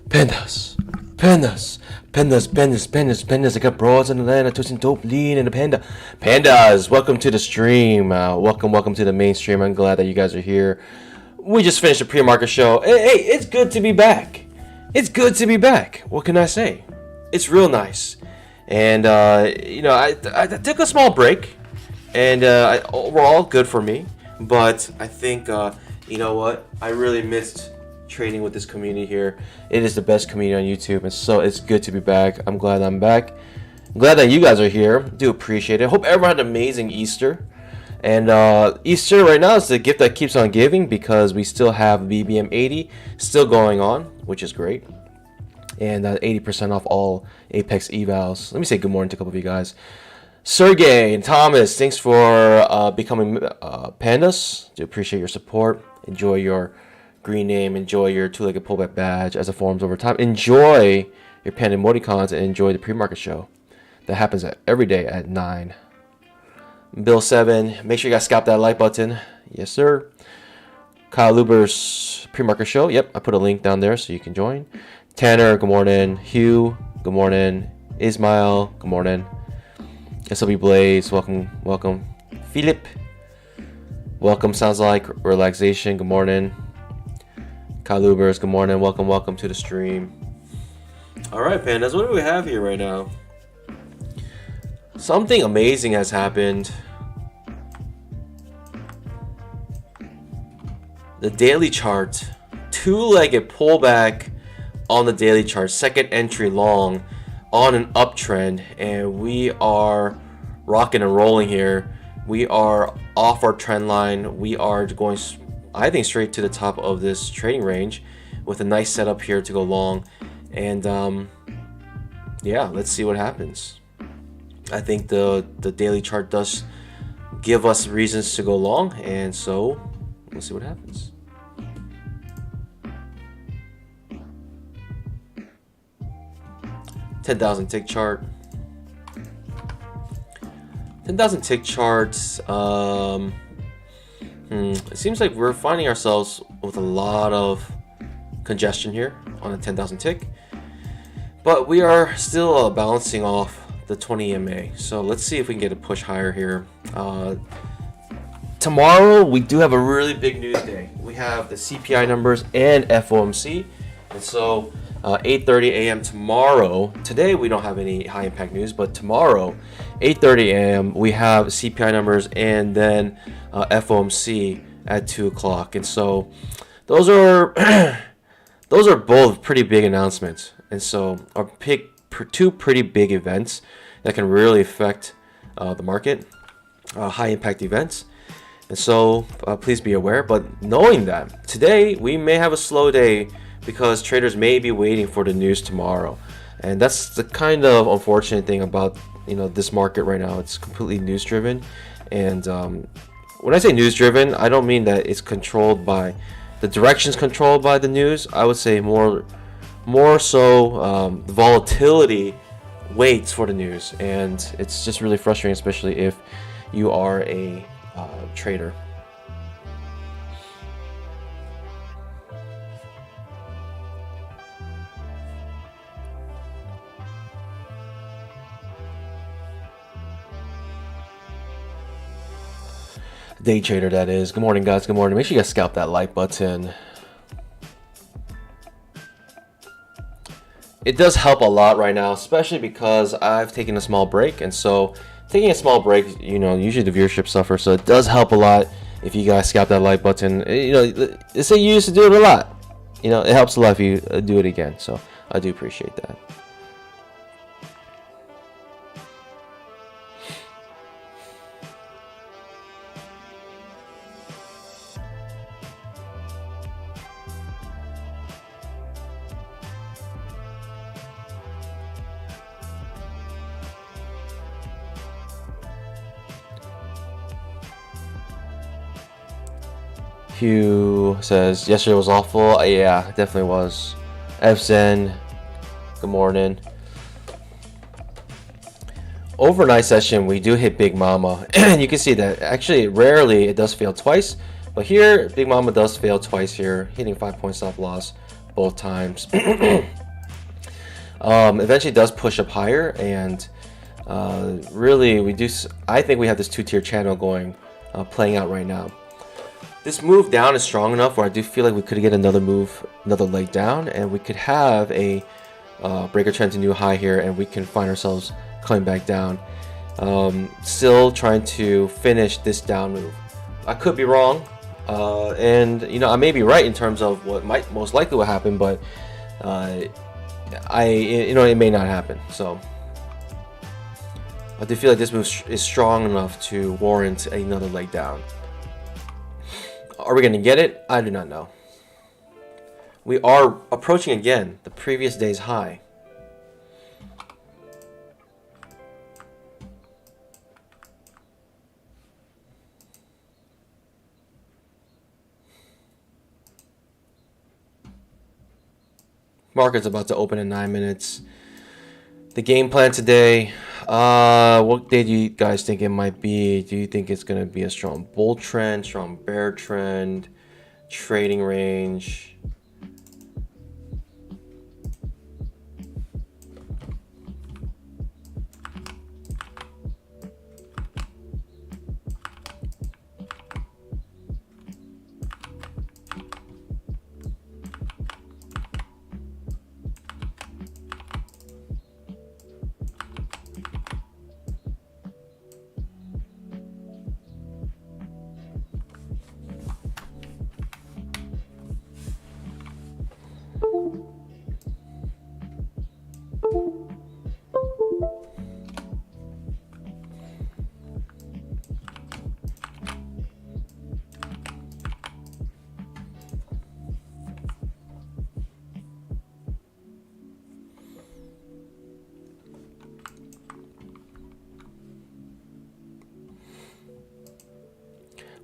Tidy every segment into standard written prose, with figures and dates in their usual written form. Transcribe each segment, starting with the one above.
Pandas, pandas, pandas, pandas, pandas, pandas. I got broads in Atlanta, twisting dope, lean, and a panda. Pandas, welcome to the stream. Welcome to the mainstream. I'm glad that you guys are here. We just finished the pre-market show. Hey, it's good to be back. It's good to be back. What can I say? It's real nice. And I took a small break, and overall good for me. But I think you know what? I really missed trading with this community here. It is the best community on YouTube, and so it's good to be back. I'm glad I'm back. I'm glad that you guys are here. Do appreciate it. Hope everyone had an amazing Easter. And Easter right now is the gift that keeps on giving, because we still have BBM 80 still going on, which is great. And 80% off all Apex evals. Let me say good morning to a couple of you guys. Sergey and Thomas, thanks for becoming pandas. Do appreciate your support. Enjoy your green name. Enjoy your two-legged pullback badge as it forms over time. Enjoy your panda emoticons and enjoy the pre-market show that happens every day at 9. Bill 7, make sure you guys scalp that like button. Yes, sir. Kyle Luber's pre-market show. Yep, I put a link down there so you can join. Tanner, good morning. Hugh, good morning. Ismail, good morning. SLB Blaze, welcome. Philip, welcome. Sounds like relaxation. Good morning. Kyle Lubers, good morning. Welcome to the stream. All right, pandas, what do we have here right now? Something amazing has happened. The daily chart, two-legged pullback on the daily chart, second entry long on an uptrend, and we are rocking and rolling here. We are off our trend line. We are going, I think, straight to the top of this trading range with a nice setup here to go long. And yeah, let's see what happens. I think the daily chart does give us reasons to go long, and so we'll see what happens. $10,000 tick chart. 10,000 tick charts. It seems like we're finding ourselves with a lot of congestion here on a 10,000 tick, but we are still balancing off the 20 EMA. So let's see if we can get a push higher here. Tomorrow we do have a really big news day. We have the CPI numbers and FOMC, and so 8:30 a.m. tomorrow. Today we don't have any high impact news, but tomorrow 8:30 a.m. we have CPI numbers and then FOMC at 2 o'clock. And so those are those are both pretty big announcements, and so our pick two pretty big events that can really affect the market, high impact events. And so please be aware. But knowing that today we may have a slow day because traders may be waiting for the news tomorrow, and that's the kind of unfortunate thing about this market right now. It's completely news driven, and when I say news driven, I don't mean that it's controlled by the directions controlled by the news. I would say more so the volatility waits for the news, and it's just really frustrating, especially if you are a trader. Day trader, that is. Good morning, guys. Good morning. Make sure you guys scalp that like button. It does help a lot right now, especially because I've taken a small break, and so taking a small break, usually the viewership suffers, so it does help a lot if you guys scalp that like button. They say you used to do it a lot. It helps a lot if you do it again, so I do appreciate that. Hugh says, yesterday was awful. Yeah, it definitely was. FZen, good morning. Overnight session, we do hit Big Mama. And you can see that actually rarely it does fail twice. But here, Big Mama does fail twice here, hitting 5-point stop loss both times. Eventually does push up higher, and really I think we have this two-tier channel going, playing out right now. This move down is strong enough where I do feel like we could get another move, another leg down, and we could have a breaker trend to new high here, and we can find ourselves coming back down. Still trying to finish this down move. I could be wrong, and I may be right in terms of what might most likely will happen, but it may not happen. So I do feel like this move is strong enough to warrant another leg down. Are we going to get it? I do not know. We are approaching again the previous day's high. Market's about to open in 9 minutes. The game plan today, what day do you guys think it might be? Do you think it's going to be a strong bull trend, strong bear trend, trading range?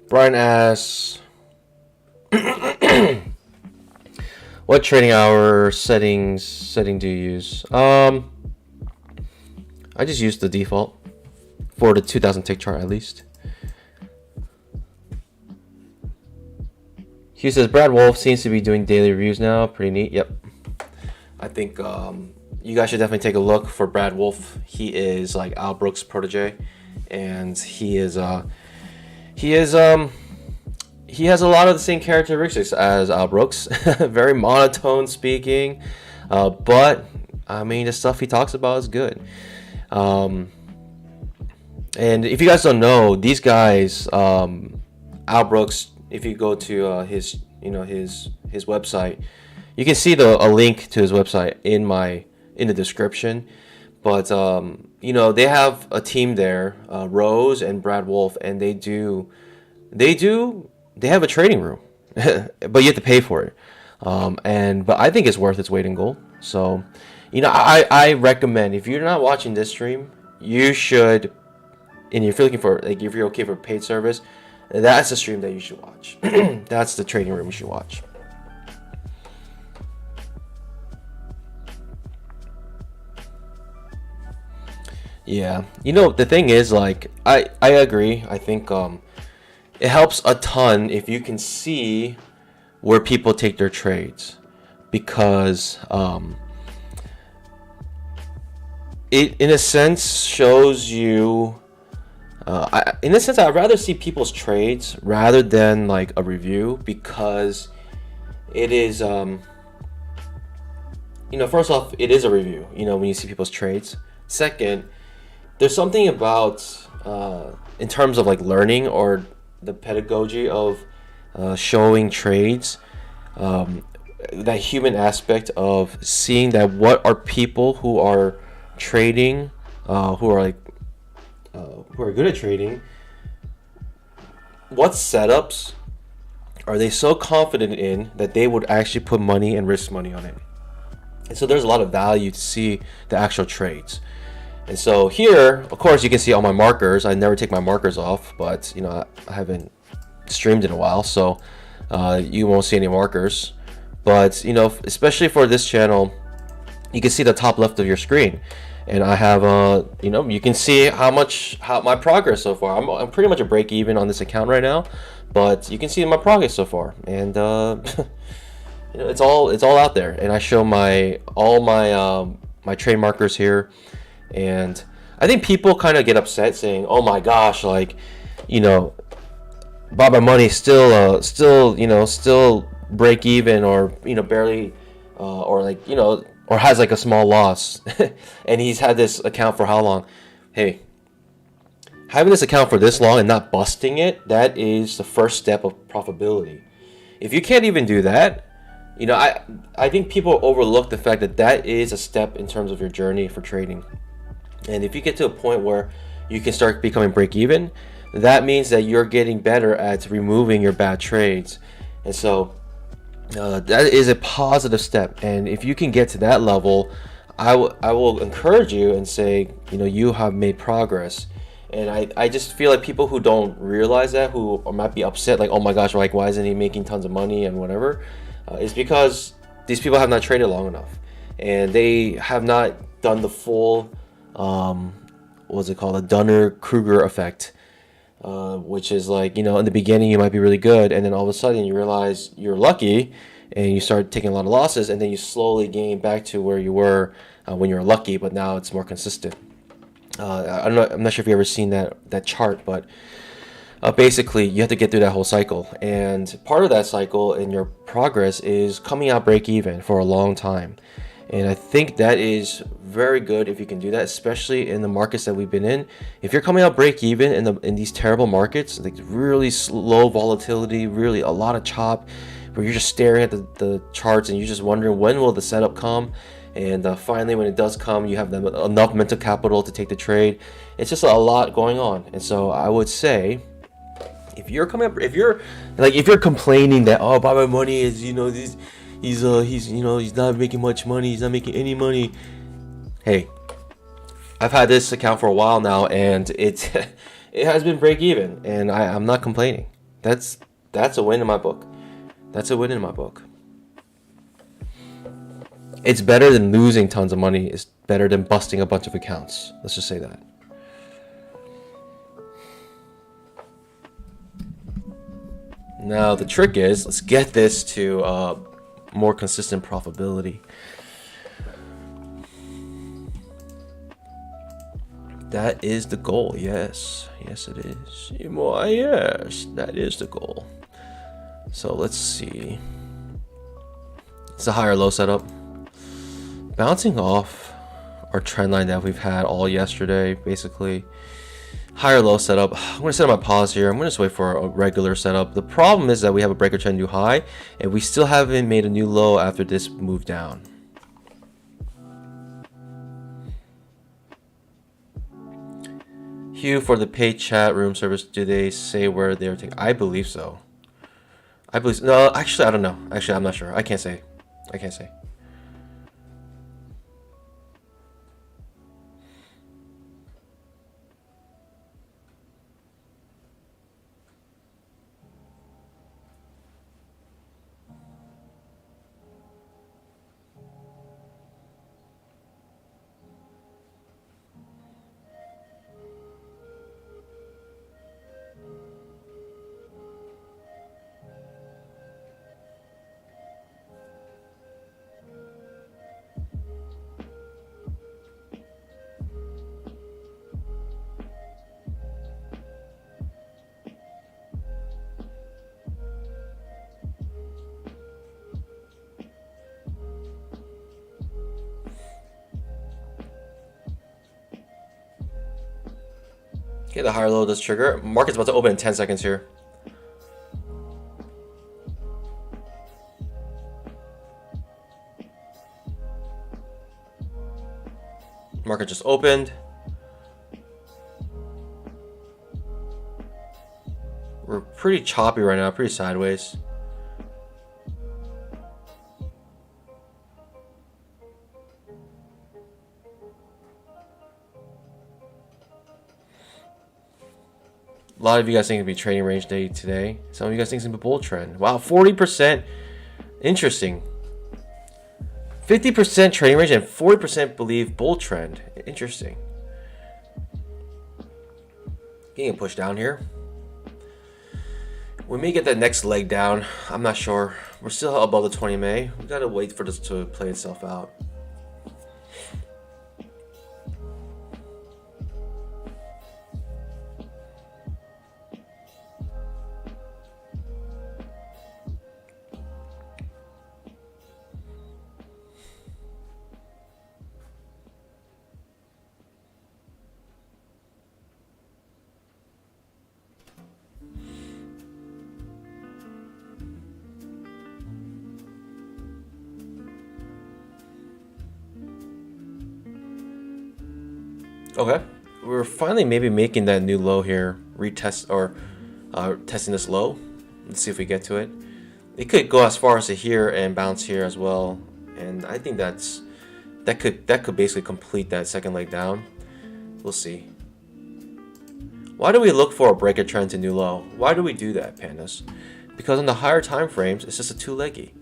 Brian asks, what trading hour setting do you use? I just use the default for the 2000 tick chart at least. Hugh says Brad Wolf seems to be doing daily reviews now. Pretty neat. Yep. I think you guys should definitely take a look for Brad Wolf. He is like Al Brooks' protege, and he has a lot of the same characteristics as Al Brooks. Very monotone speaking, but I mean the stuff he talks about is good. And if you guys don't know, these guys, Al Brooks, if you go to his website, you can see a link to his website in the description. But they have a team there, Rose and Brad Wolf, and they have a trading room, but you have to pay for it. But I think it's worth its weight in gold. So, I recommend, if you're not watching this stream, you should, and if you're looking for, like, if you're okay for paid service, that's the stream that you should watch. That's the trading room you should watch. Yeah, the thing is, like, I agree. I think it helps a ton if you can see where people take their trades, because it in a sense shows you. In a sense, I'd rather see people's trades rather than like a review, because it is first off, it is a review. When you see people's trades. Second, there's something about in terms of like learning or the pedagogy of showing trades, that human aspect of seeing that what are people who are trading, who are good at trading, what setups are they so confident in that they would actually put money and risk money on it. And so there's a lot of value to see the actual trades. And so here, of course, you can see all my markers. I never take my markers off, but I haven't streamed in a while, so you won't see any markers. But especially for this channel, you can see the top left of your screen, and I have you can see how my progress so far. I'm pretty much a break even on this account right now, but you can see my progress so far, and it's all out there. And I show all my my trade markers here, and I think people kind of get upset saying, "Oh my gosh, like, you know, bought my money still break even, or barely, or like or has like a small loss," and he's had this account for how long? Hey, having this account for this long and not busting it, that is the first step of profitability. If you can't even do that, I think people overlook the fact that that is a step in terms of your journey for trading. And if you get to a point where you can start becoming break even, that means that you're getting better at removing your bad trades. And so that is a positive step. And if you can get to that level, I will encourage you and say, you have made progress. And I just feel like people who don't realize that, who might be upset, like, oh my gosh, like, why isn't he making tons of money and whatever, is because these people have not traded long enough. And they have not done the full, what's it called, a Dunner-Kruger effect, which is like, in the beginning you might be really good, and then all of a sudden you realize you're lucky, and you start taking a lot of losses, and then you slowly gain back to where you were when you were lucky, but now it's more consistent. I'm not sure if you've ever seen that chart, but basically you have to get through that whole cycle, and part of that cycle in your progress is coming out break even for a long time. And I think that is very good if you can do that, especially in the markets that we've been in. If you're coming out break even in these terrible markets, like really slow volatility, really a lot of chop, where you're just staring at the charts and you're just wondering, when will the setup come? And finally, when it does come, you have enough mental capital to take the trade. It's just a lot going on. And so I would say, if you're complaining that, oh, buy my money is, he's not making much money, he's not making any money. Hey, I've had this account for a while now, and it has been break even, and I'm not complaining. That's a win in my book. That's a win in my book. It's better than losing tons of money. It's better than busting a bunch of accounts. Let's just say that. Now the trick is, let's get this to more consistent profitability. That is the goal. Yes it is. Yes, that is the goal. So let's see. It's a higher low setup, bouncing off our trend line that we've had all yesterday. Basically, higher low setup. I'm going to set up my pause here. I'm going to just wait for a regular setup. The problem is that we have a breaker trend new high, and we still haven't made a new low after this move down. Hugh, for the paid chat room service, do they say where they're taking? I believe so. No, actually, I don't know. Actually, I'm not sure. I can't say. Okay, the higher low does trigger. Market's about to open in 10 seconds here. Market just opened. We're pretty choppy right now, pretty sideways. A lot of you guys think it'd be trading range day today. Some of you guys think it's gonna be bull trend. Wow, 40%. Interesting. 50% trading range and 40% believe bull trend. Interesting. Getting a push down here. We may get that next leg down. I'm not sure. We're still above the 20 MA. We gotta wait for this to play itself out. Okay, we're finally maybe making that new low here, retest or testing this low. Let's see if we get to it. It could go as far as to here and bounce here as well, and I think that could basically complete that second leg down. We'll see. Why do we look for a breaker trend to new low? Why do we do that, pandas? Because on the higher time frames, it's just a two-leggy.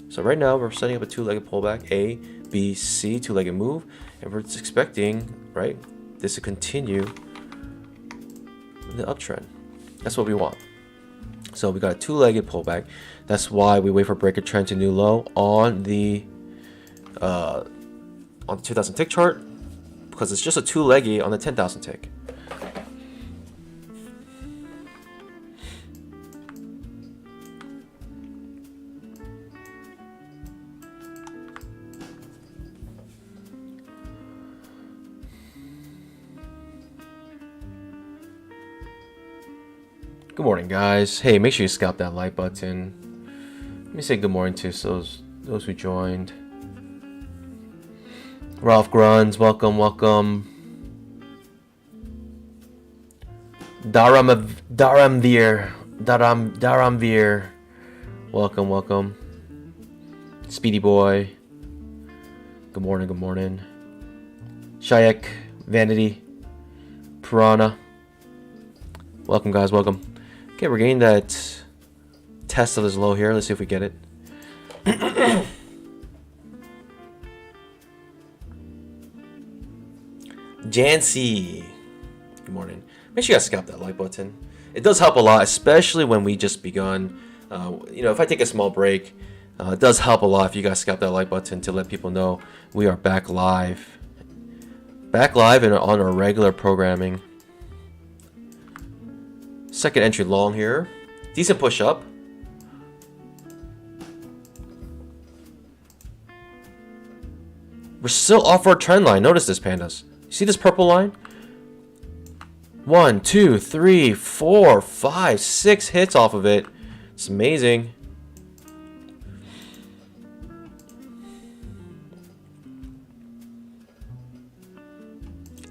So right now we're setting up a two-legged pullback, A, B, C, two-legged move, and we're just expecting, right, this to continue the uptrend. That's what we want. So we got a two-legged pullback. That's why we wait for breaker trend to new low on the 2000 tick chart, because it's just a two-leggy on the 10,000 tick. Good morning, guys. Hey, make sure you scalp that like button. Let me say good morning to those who joined. Ralph Gruns, welcome, welcome. Daramvir, welcome, welcome. Speedy Boy, good morning, good morning. Shayak, Vanity, Piranha, welcome, guys, welcome. Okay, we're getting that test of this low here. Let's see if we get it. Jancy, good morning. Make sure you guys scalp that like button. It does help a lot, especially when we just begun. If I take a small break, it does help a lot if you guys scalp that like button to let people know we are back live. Back live and on our regular programming. Second entry long here. Decent push up. We're still off our trend line. Notice this, pandas. You see this purple line? 1, 2, 3, 4, 5, 6 hits off of it. It's amazing.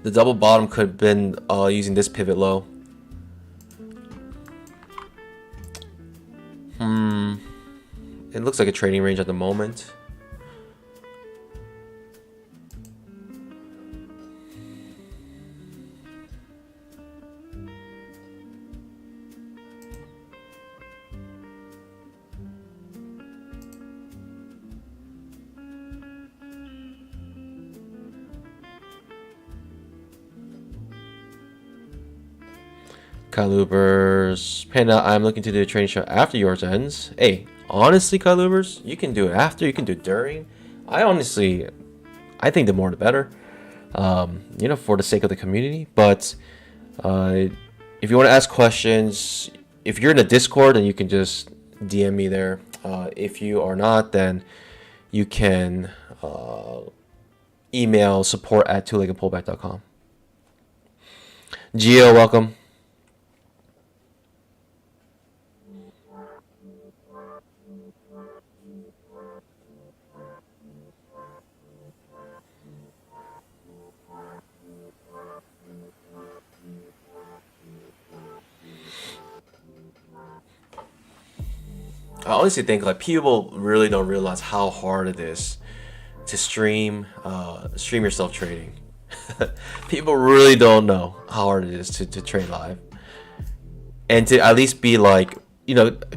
The double bottom could have been using this pivot low. It looks like a trading range at the moment. Kalubers, Panda, I'm looking to do a trading show after yours ends. Hey, honestly, Kalubers, you can do it after, you can do it during. I think the more the better, for the sake of the community. But if you want to ask questions, if you're in the Discord, then you can just DM me there. If you are not, then you can email support@twoleggedpullback.com. Gio, welcome. I honestly think like people really don't realize how hard it is to stream yourself trading. People really don't know how hard it is to trade live, and to at least be like,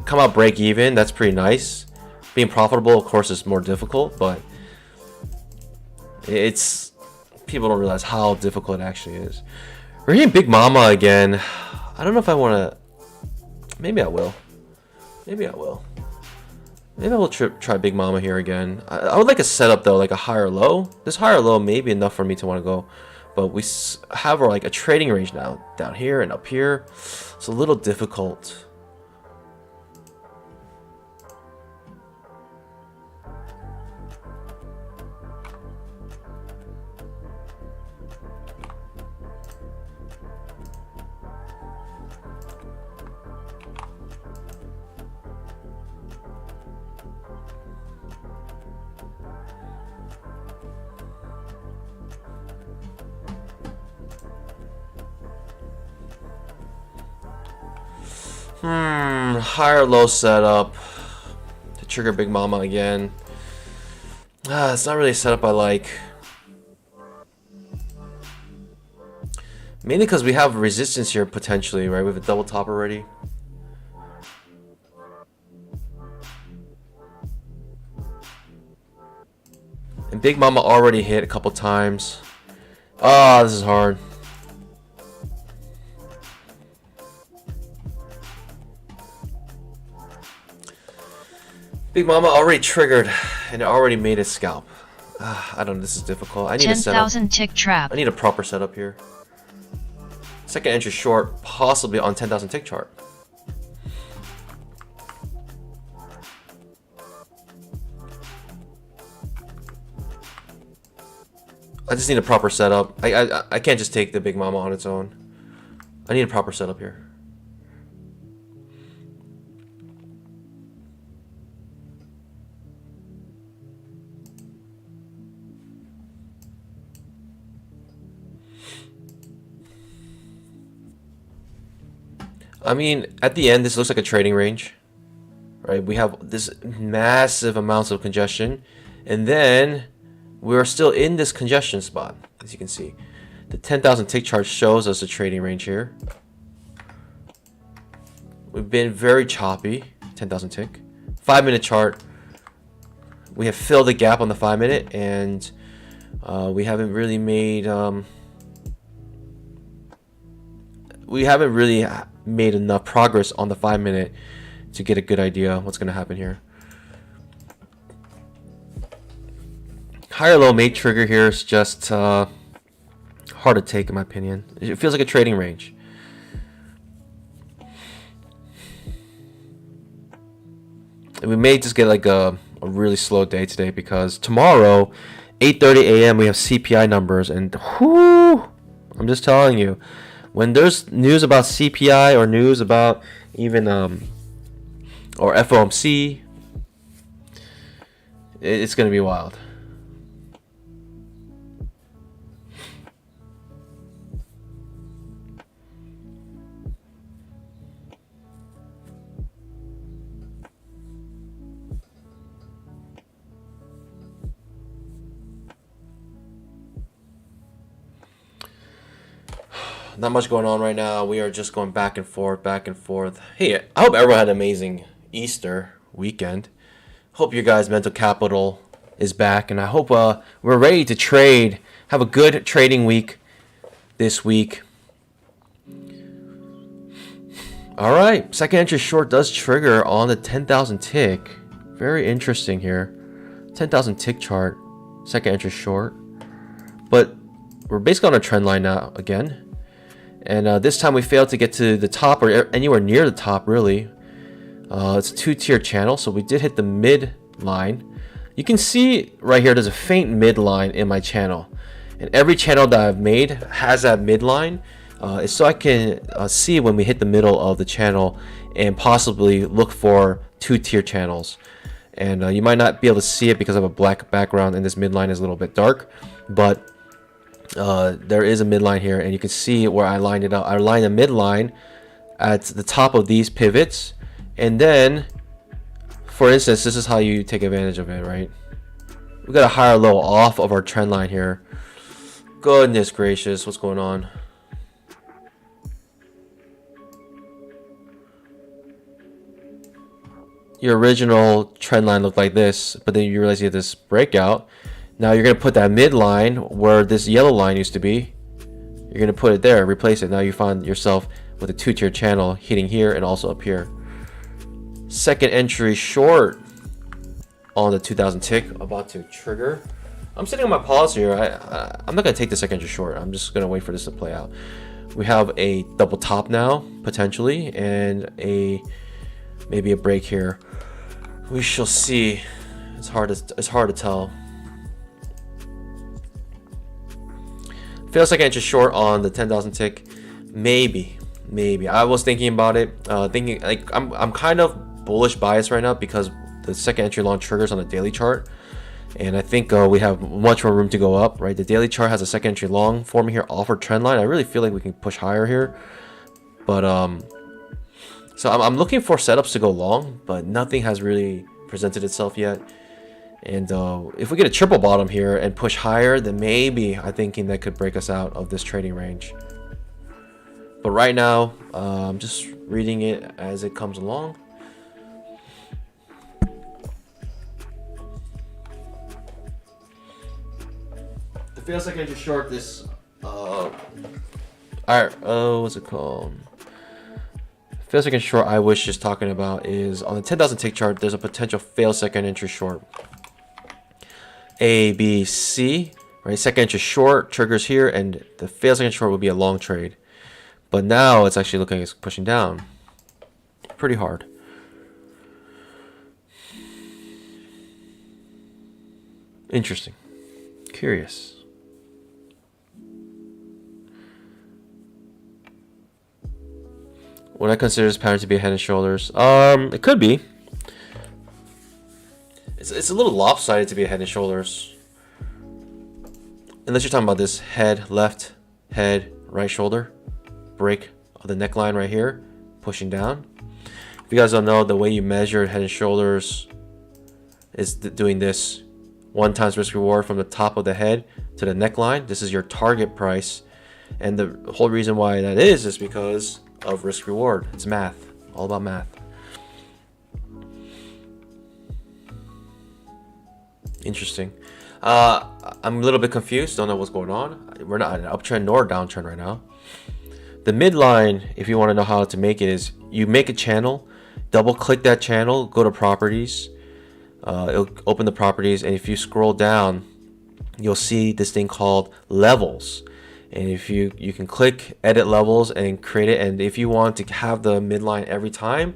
come out break even. That's pretty nice. Being profitable, of course, is more difficult, but it's people don't realize how difficult it actually is. We're hitting Big Mama again. I don't know if I want to. Maybe I will. Maybe I will try Big Mama here again. I would like a setup though, like a higher low. This higher low may be enough for me to want to go, but we have like a trading range now down here and up here. It's a little difficult. Higher low setup to trigger Big Mama again. It's not really a setup I like. Mainly because we have resistance here potentially, right? We have a double top already. And Big Mama already hit a couple times. Oh, this is hard. Big Mama already triggered and it already made a scalp. I don't know, this is difficult. I need a setup. 10,000 tick trap. I need a proper setup here. Second entry short, possibly on 10,000 tick chart. I just need a proper setup. I can't just take the Big Mama on its own. I need a proper setup here. I mean, at the end, this looks like a trading range, right? We have this massive amounts of congestion, and then we're still in this congestion spot, as you can see. The 10,000 tick chart shows us a trading range here. We've been very choppy, 10,000 tick. 5-minute chart, we have filled the gap on the 5-minute, and we haven't really made enough progress on the 5-minute to get a good idea what's going to happen here. Higher low may trigger here is just hard to take in my opinion. It feels like a trading range. And we may just get like a really slow day today because tomorrow 8:30 a.m. we have CPI numbers, and whoo, I'm just telling you, when there's news about CPI or news about even or FOMC, it's gonna be wild. Not much going on right now. We are just going back and forth, back and forth. Hey, I hope everyone had an amazing Easter weekend. Hope your guys' mental capital is back, and I hope we're ready to trade. Have a good trading week this week. All right, second entry short does trigger on the 10,000 tick. Very interesting here. 10,000 tick chart, second entry short. But we're basically on a trend line now again. And this time we failed to get to the top or anywhere near the top, really. It's a two-tier channel, so we did hit the mid line. You can see right here there's a faint midline in my channel. And every channel that I've made has that midline. So I can see when we hit the middle of the channel and possibly look for two-tier channels. And you might not be able to see it because of a black background and this midline is a little bit dark. But there is a midline here, and you can see where I lined it up. I lined a midline at the top of these pivots, and then, for instance, this is how you take advantage of it, right? We got a higher low off of our trend line here. Goodness gracious, what's going on? Your original trend line looked like this, but then you realize you have this breakout. Now you're going to put that midline where this yellow line used to be. You're going to put it there, replace it. Now you find yourself with a two-tier channel hitting here and also up here. Second entry short on the 2000 tick about to trigger. I'm sitting on my pause here. I'm not going to take the second entry short. I'm just going to wait for this to play out. We have a double top now, potentially, and maybe a break here. We shall see. It's hard to tell. Feels like I inch short on the 10,000 tick. Maybe. I was thinking about it. Thinking like I'm kind of bullish bias right now because the second entry long triggers on the daily chart, and I think we have much more room to go up. Right, the daily chart has a second entry long forming here off our trend line. I really feel like we can push higher here, but So I'm looking for setups to go long, but nothing has really presented itself yet. And if we get a triple bottom here and push higher, then maybe I'm thinking that could break us out of this trading range. But right now, I'm just reading it as it comes along. The fail second entry short this what's it called? Fail second short I was just talking about is on the 10,000 tick chart. There's a potential fail second entry short. A, B, C, right? Second entry short triggers here, and the fail second short would be a long trade. But now it's actually looking like it's pushing down pretty hard. Interesting. Curious. Would I consider this pattern to be a head and shoulders? It could be. It's a little lopsided to be a head and shoulders. Unless you're talking about this head, left, head, right shoulder. Break of the neckline right here, pushing down. If you guys don't know, the way you measure head and shoulders is doing this. 1 times risk reward from the top of the head to the neckline. This is your target price. And the whole reason why that is because of risk reward. It's math, all about math. Interesting. I'm a little bit confused, don't know what's going on. We're not in an uptrend nor a downtrend right now. The midline, if you want to know how to make it, is you make a channel, double click that channel, go to properties, it'll open the properties, and if you scroll down, you'll see this thing called levels. And if you can click edit levels and create it, and if you want to have the midline every time,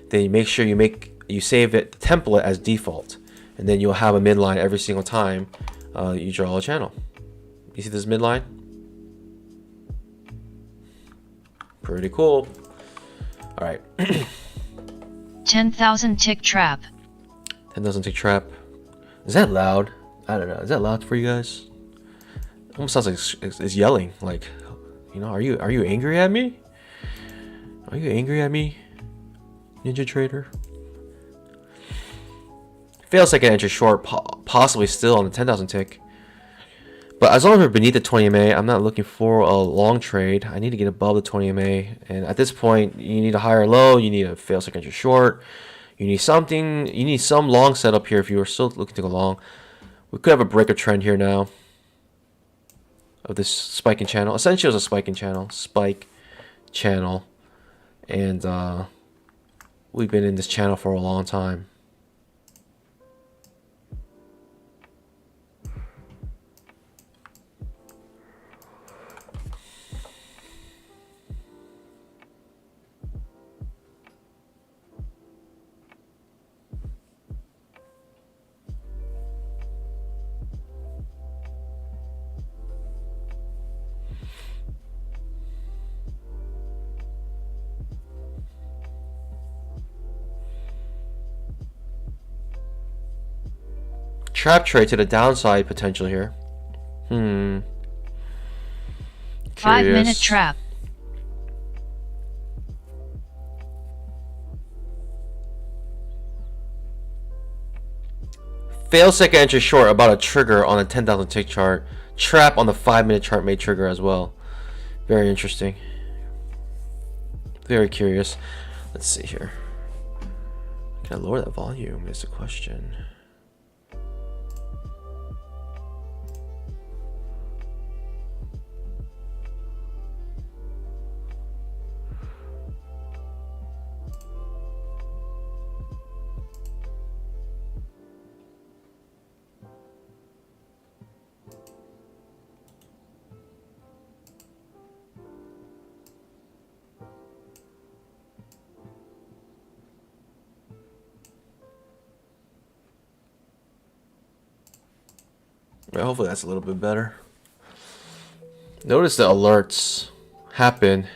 then you make sure you save it template as default, and then you'll have a midline every single time you draw a channel. You see this midline? Pretty cool. All right. 10,000 tick trap. 10,000 tick trap. Is that loud? I don't know. Is that loud for you guys? Almost sounds like it's yelling. Like, you know, are you angry at me? Are you angry at me, Ninja Trader? Fail second entry short, possibly still on the 10,000 tick. But as long as we're beneath the 20 MA, I'm not looking for a long trade. I need to get above the 20 MA. And at this point, you need a higher low. You need a fail second entry short. You need something. You need some long setup here if you are still looking to go long. We could have a breaker trend here now of this spiking channel. Essentially, it was a spiking channel. Spike channel. And we've been in this channel for a long time. Trap trade to the downside potential here. 5-minute trap. Fail second entry short about a trigger on a 10,000 tick chart. Trap on the 5-minute chart may trigger as well. Very interesting. Very curious. Let's see here. Can I lower that volume is the question. Well, hopefully that's a little bit better. Notice the alerts happen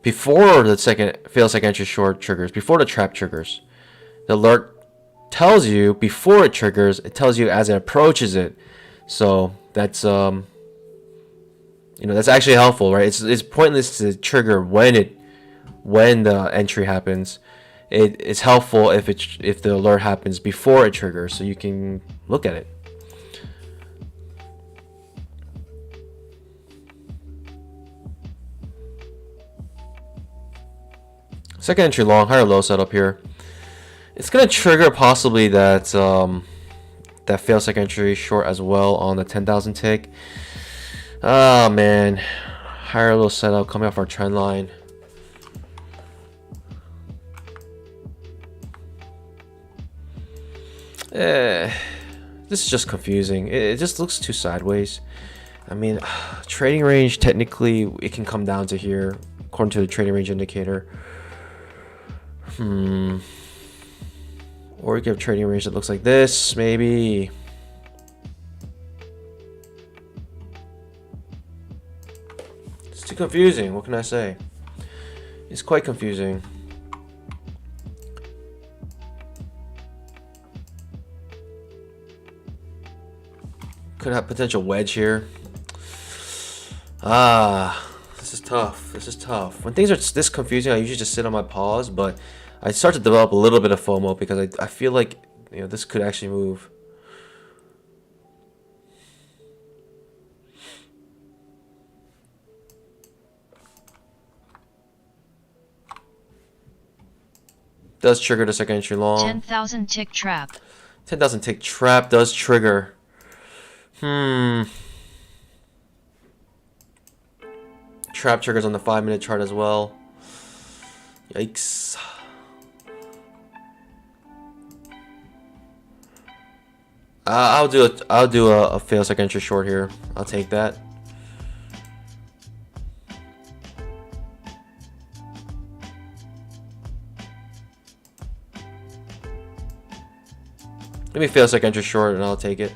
before the fail second entry short triggers, before the trap triggers. The alert tells you before it triggers, it tells you as it approaches it. So that's that's actually helpful, right? It's pointless to trigger when it when the entry happens. It's helpful if the alert happens before it triggers, so you can look at it. Second entry long, higher low setup here. It's gonna trigger possibly that that fail second entry short as well on the 10,000 tick. Oh man, higher low setup coming off our trend line. This is just confusing. It just looks too sideways. I mean, trading range, technically it can come down to here according to the trading range indicator. Or you can have trading range that looks like this, maybe. It's too confusing. What can I say? It's quite confusing. Could have potential wedge here. This is tough. This is tough. When things are this confusing, I usually just sit on my pause, but I start to develop a little bit of FOMO because I feel like, you know, this could actually move. Does trigger the second entry long. 10,000 tick trap. 10,000 tick trap does trigger. Trap triggers on the 5-minute chart as well. Yikes. I'll do a fail second entry short here. I'll take that. Let me fail second entry short and I'll take it.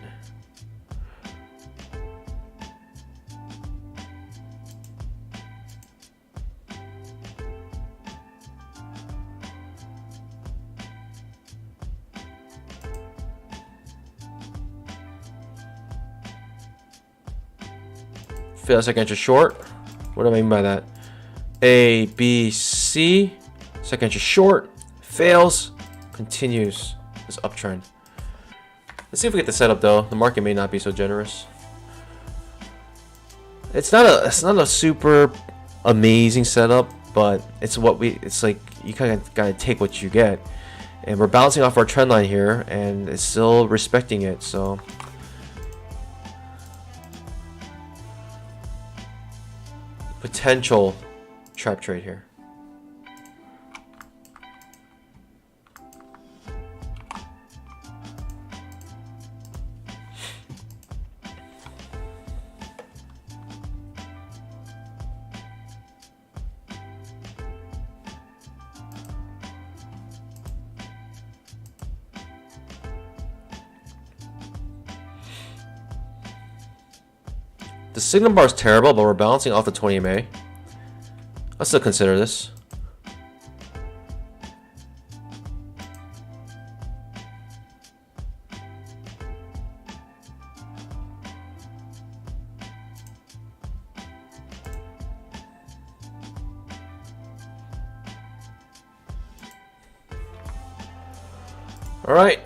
Fail second entry short. What do I mean by that? A, B, C. Second entry short. Fails. Continues this uptrend. Let's see if we get the setup though. The market may not be so generous. It's not a super amazing setup, but it's like you kind of gotta take what you get. And we're bouncing off our trend line here, and it's still respecting it. So potential trap trade here. The signal bar is terrible, but we're bouncing off the 20 MA. I'll still consider this. All right.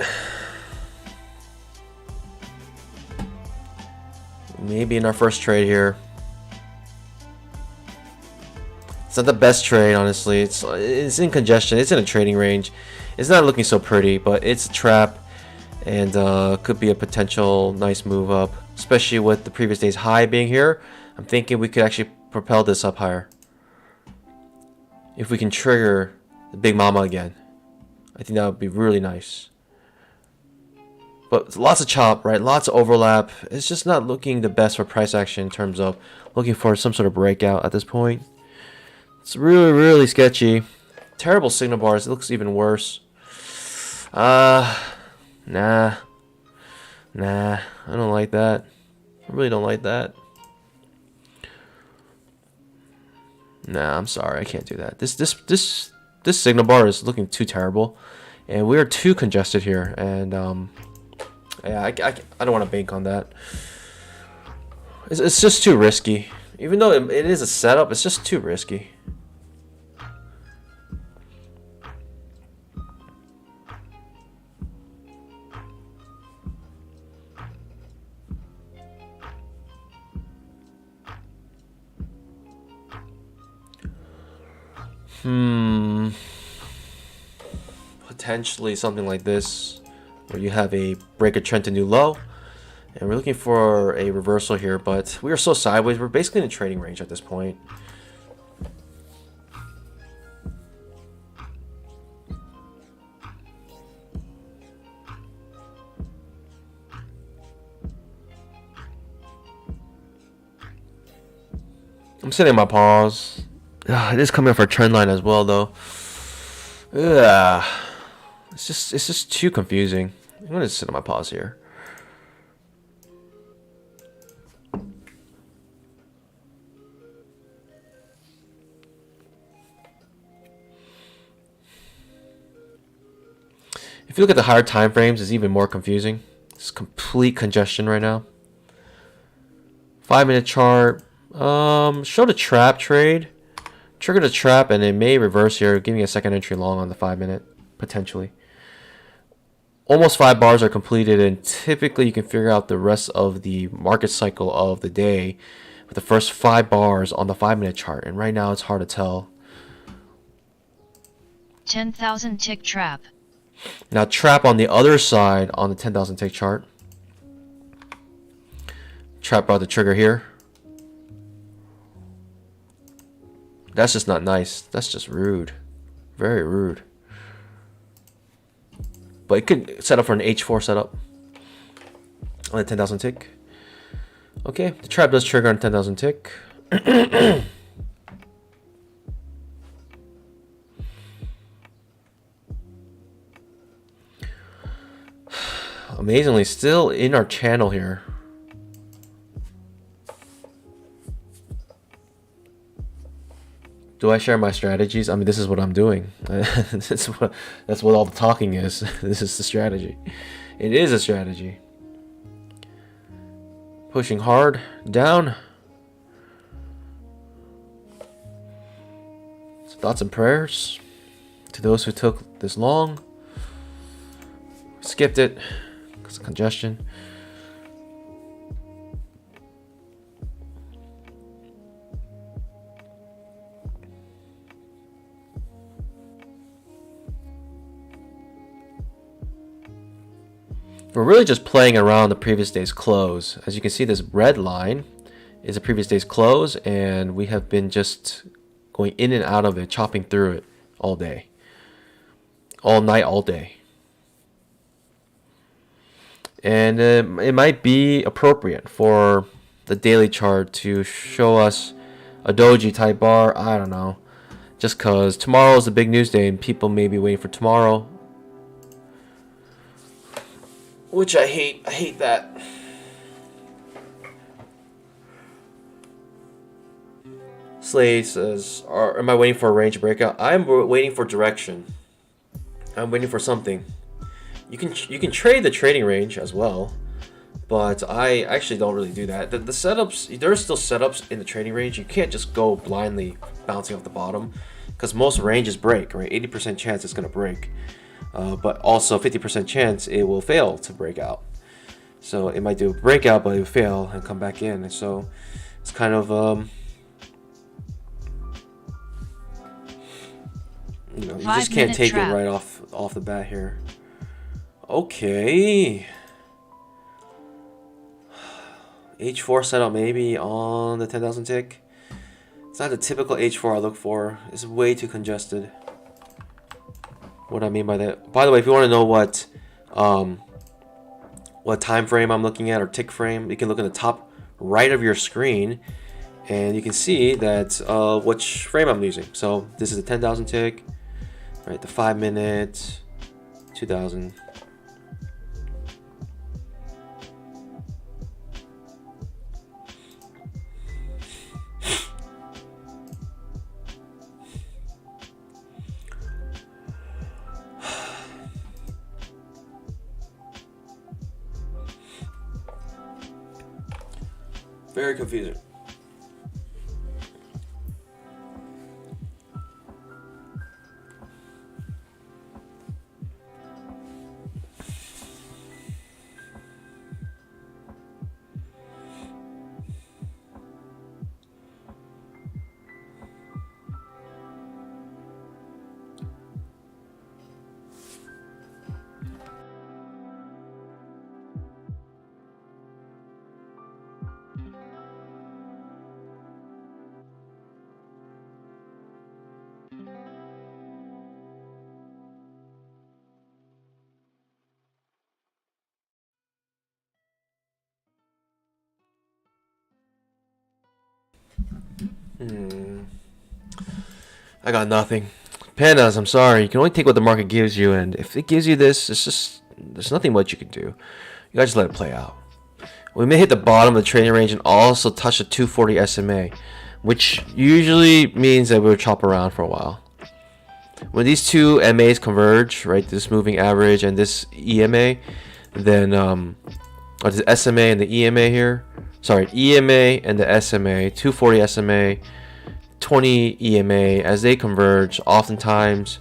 Maybe in our first trade here. It's not the best trade, honestly. It's in congestion. It's in a trading range. It's not looking so pretty, but it's a trap, and could be a potential nice move up, especially with the previous day's high being here. I'm thinking we could actually propel this up higher if we can trigger the Big Mama again. I think that would be really nice. But lots of chop, right? Lots of overlap. It's just not looking the best for price action in terms of looking for some sort of breakout at this point. It's really, really sketchy. Terrible signal bars. It looks even worse. Nah. I don't like that. I really don't like that. Nah, I'm sorry. I can't do that. This signal bar is looking too terrible, and we are too congested here. And yeah, I don't want to bank on that. It's just too risky. Even though it is a setup, it's just too risky. Potentially something like this, where you have a break a trend to new low, and we're looking for a reversal here, but we are so sideways. We're basically in a trading range at this point. I'm setting my pause. It is coming off our trend line as well, though. It's just too confusing. I'm gonna sit on my pause here. If you look at the higher time frames, it's even more confusing. It's complete congestion right now. 5-minute chart. Show the trap trade. Trigger the trap, and it may reverse here, giving a second entry long on the 5-minute, potentially. Almost 5 bars are completed, and typically you can figure out the rest of the market cycle of the day with the first 5 bars on the 5-minute chart. And right now it's hard to tell. 10,000 tick trap. Now trap on the other side on the 10,000 tick chart. Trap by the trigger here. That's just not nice. That's just rude. Very rude. But it could set up for an H4 setup on the 10,000 tick. Okay, the trap does trigger on 10,000 tick. Amazingly, still in our channel here. Do I share my strategies? I mean, this is what I'm doing. that's what all the talking is. This is the strategy. It is a strategy. Pushing hard down. So thoughts and prayers to those who took this long. Skipped it because of congestion. We're really just playing around the previous day's close. As you can see, this red line is the previous day's close, and we have been just going in and out of it, chopping through it all day. All night, all day. And it might be appropriate for the daily chart to show us a doji type bar. I don't know. Just because tomorrow is a big news day and people may be waiting for tomorrow. Which I hate. I hate that. Slade says, am I waiting for a range breakout? I'm waiting for direction. I'm waiting for something. You can trade the trading range as well, but I actually don't really do that. The setups, there are still setups in the trading range. You can't just go blindly bouncing off the bottom because most ranges break, right? 80% chance it's going to break. But also 50% chance it will fail to break out. So it might do a breakout, but it will fail and come back in. And so it's kind of, you just can't take it right off the bat here. Okay. H4 setup maybe on the 10,000 tick. It's not the typical H4 I look for. It's way too congested. What I mean by that. By the way, if you want to know what time frame I'm looking at or tick frame, you can look in the top right of your screen, and you can see that which frame I'm using. So this is a 10,000 tick, right? The 5-minute, 2,000. Very confusing. I got nothing. Pandas, I'm sorry. You can only take what the market gives you, and if it gives you this, it's just there's nothing much you can do. You gotta just let it play out. We may hit the bottom of the trading range and also touch the 240 SMA, which usually means that we'll chop around for a while. When these two MAs converge, right, this moving average and this EMA, then or the SMA and the EMA here, sorry, EMA and the SMA, 240 SMA, 20 EMA, as they converge, oftentimes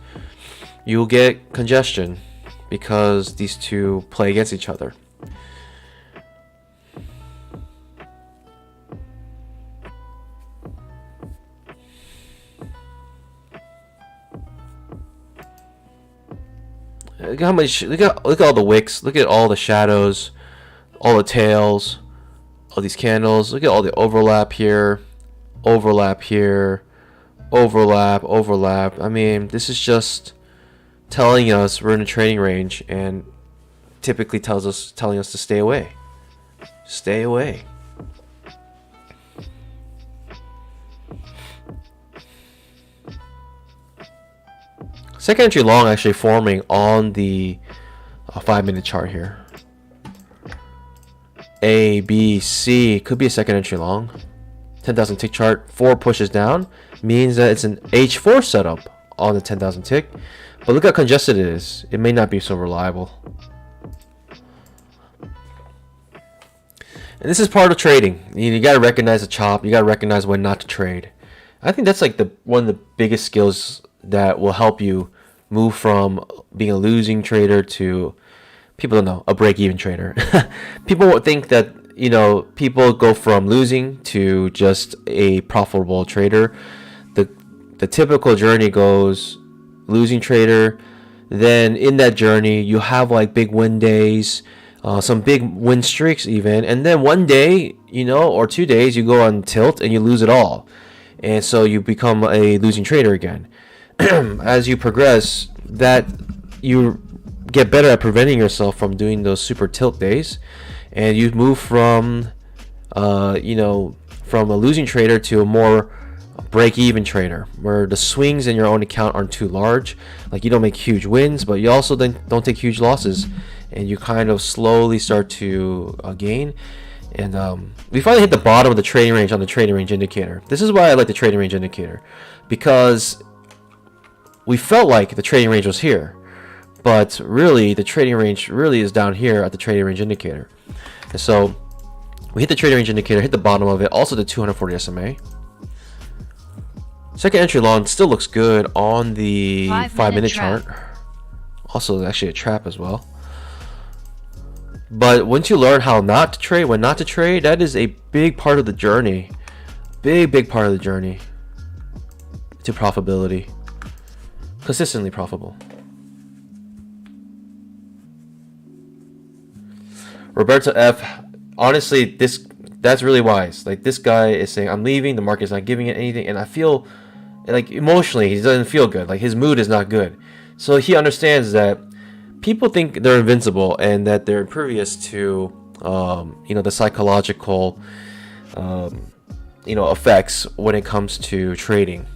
you'll get congestion because these two play against each other. Look how much. Look at all the wicks. Look at all the shadows, all the tails, all these candles. Look at all the overlap here, overlap here, overlap. I mean, this is just telling us we're in a trading range, and typically telling us to stay away. Stay away. Second entry long actually forming on the 5-minute chart here. A, B, C could be a second entry long. 10,000 tick chart, 4 pushes down means that it's an H4 setup on the 10,000 tick. But look how congested it is. It may not be so reliable. And this is part of trading. You got to recognize the chop. You got to recognize when not to trade. I think that's like one of the biggest skills that will help you move from being a losing trader to, people don't know, a break-even trader. People think that, you know, people go from losing to just a profitable trader. The typical journey goes losing trader, then in that journey you have like big win days, some big win streaks even, and then one day, you know, or 2 days you go on tilt and you lose it all, and so you become a losing trader again. As you progress, that you get better at preventing yourself from doing those super tilt days, and you move from from a losing trader to a more break-even trader, where the swings in your own account aren't too large. Like, you don't make huge wins, but you also then don't take huge losses, and you kind of slowly start to gain. And we finally hit the bottom of the trading range on the trading range indicator. This is why I like the trading range indicator, because we felt like the trading range was here, but really the trading range really is down here at the trading range indicator. And so we hit the trading range indicator, hit the bottom of it, also the 240 SMA. Second entry long still looks good on the 5-minute chart. Also actually a trap as well. But once you learn how not to trade, when not to trade, that is a big part of the journey. Big part of the journey to profitability. Consistently profitable. Roberto F, honestly, that's really wise. Like, this guy is saying, I'm leaving, the market's not giving it anything, and I feel like emotionally he doesn't feel good. Like, his mood is not good. So he understands that people think they're invincible and that they're impervious to the psychological effects when it comes to trading.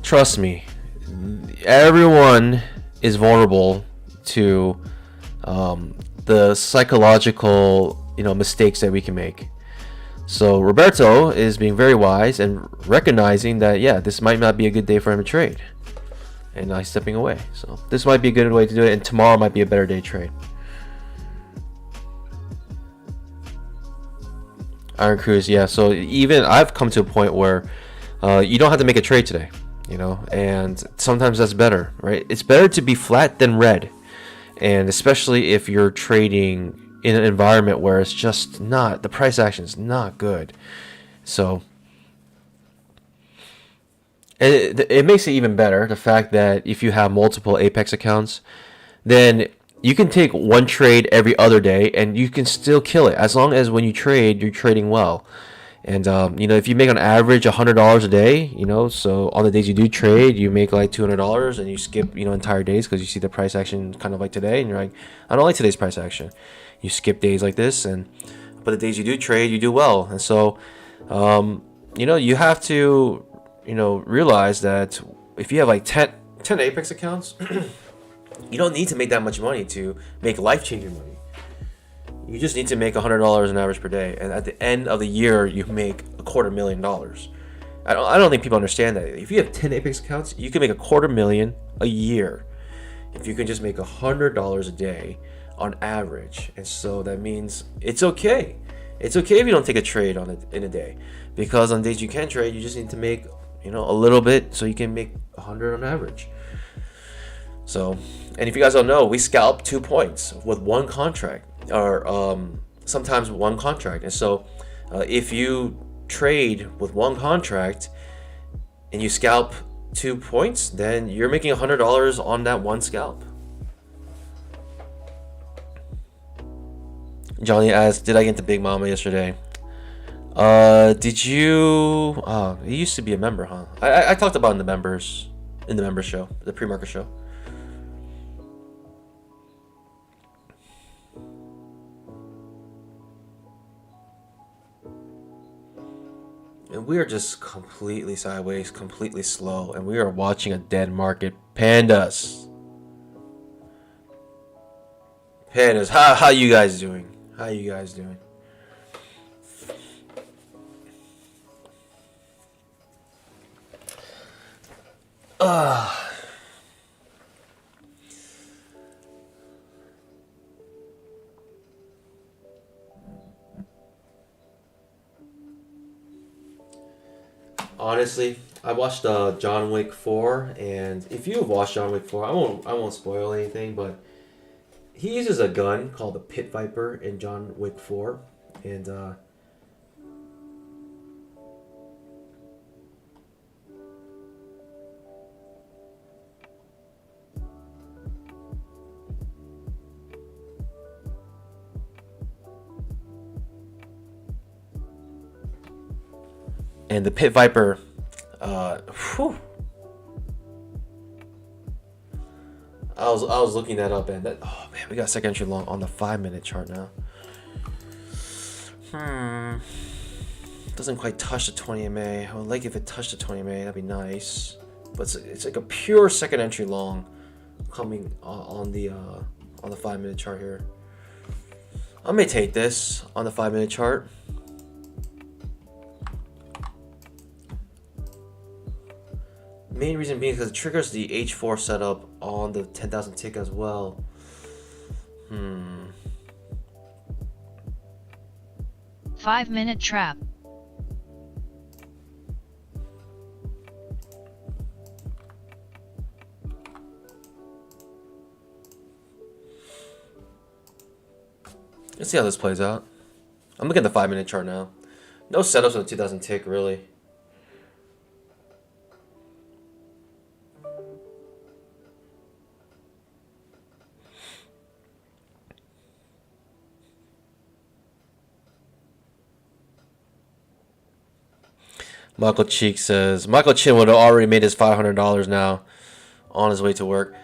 Trust me, everyone is vulnerable to the psychological mistakes that we can make. So Roberto is being very wise and recognizing that, yeah, this might not be a good day for him to trade, and he's stepping away. So this might be a good way to do it, and tomorrow might be a better day to trade. Iron Cruise, yeah. So even I've come to a point where you don't have to make a trade today, and sometimes that's better, right? It's better to be flat than red, and especially if you're trading in an environment where it's just not, the price action is not good. So it makes it even better, the fact that if you have multiple Apex accounts, then you can take one trade every other day and you can still kill it, as long as when you trade, you're trading well. And if you make on average $100 a day, so on the days you do trade, you make like $200, and you skip entire days because you see the price action kind of like today, and you're like, I don't like today's price action. You skip days like this, but the days you do trade, you do well. And so you have to, realize that if you have like 10 Apex accounts, you don't need to make that much money to make life-changing money. You just need to make $100 on average per day, and at the end of the year, you make $250,000. I don't think people understand that. If you have 10 Apex accounts, you can make $250,000 a year if you can just make $100 a day on average. And so that means it's okay. It's okay if you don't take a trade in a day, because on days you can trade, you just need to make a little bit so you can make 100 on average. So, and if you guys don't know, we scalp 2 points with one contract, or sometimes one contract. And so if you trade with one contract and you scalp 2 points, then you're making $100 on that one scalp. Johnny asked, did I get into Big Mama yesterday? Did you? You used to be a member, huh? I talked about in the member show, the pre-market show. And we are just completely sideways, completely slow, and we are watching a dead market. Pandas, how you guys doing? How you guys doing? Honestly, I watched John Wick 4, and if you've watched John Wick 4, I won't spoil anything, but he uses a gun called the Pit Viper in John Wick 4, and the Pit Viper, whew. I was looking that up, and oh man, we got second entry long on the 5-minute chart now. Doesn't quite touch the 20 MA. I would like if it touched the 20 MA, that'd be nice. But it's like a pure second entry long coming on the 5-minute chart here. I may take this on the 5-minute chart. Main reason being because it triggers the H4 setup on the 10,000 tick as well. 5-minute trap. Let's see how this plays out. I'm looking at the 5-minute chart now. No setups on the 2,000 tick really. Michael Cheek says, Michael Chin would have already made his $500 now on his way to work.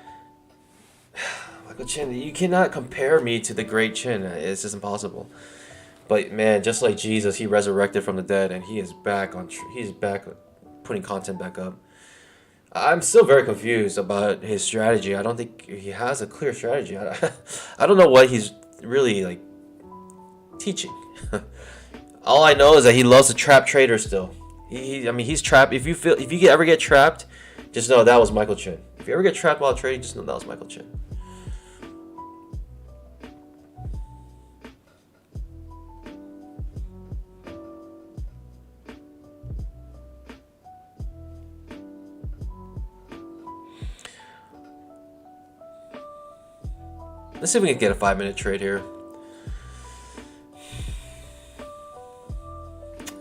Michael Chin, you cannot compare me to the great Chin. It's just impossible. But man, just like Jesus, he resurrected from the dead, and he is back putting content back up. I'm still very confused about his strategy. I don't think he has a clear strategy. I don't know what he's really like teaching. All I know is that he loves to trap traders still. He's trapped. If you ever get trapped, just know that was Michael Chin. If you ever get trapped while trading, just know that was Michael Chin. Let's see if we can get a 5-minute trade here.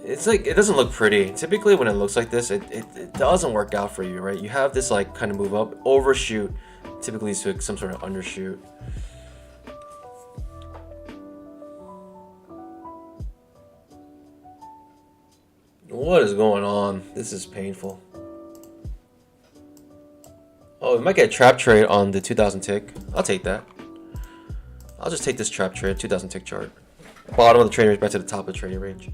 It's like, it doesn't look pretty. Typically when it looks like this, it doesn't work out for you, right? You have this like kind of move up, overshoot, typically leads to some sort of undershoot. What is going on? This is painful. Oh, we might get a trap trade on the 2,000 tick. I'll take that. I'll just take this trap trade, 2,000 tick chart. Bottom of the trading range back to the top of the trading range.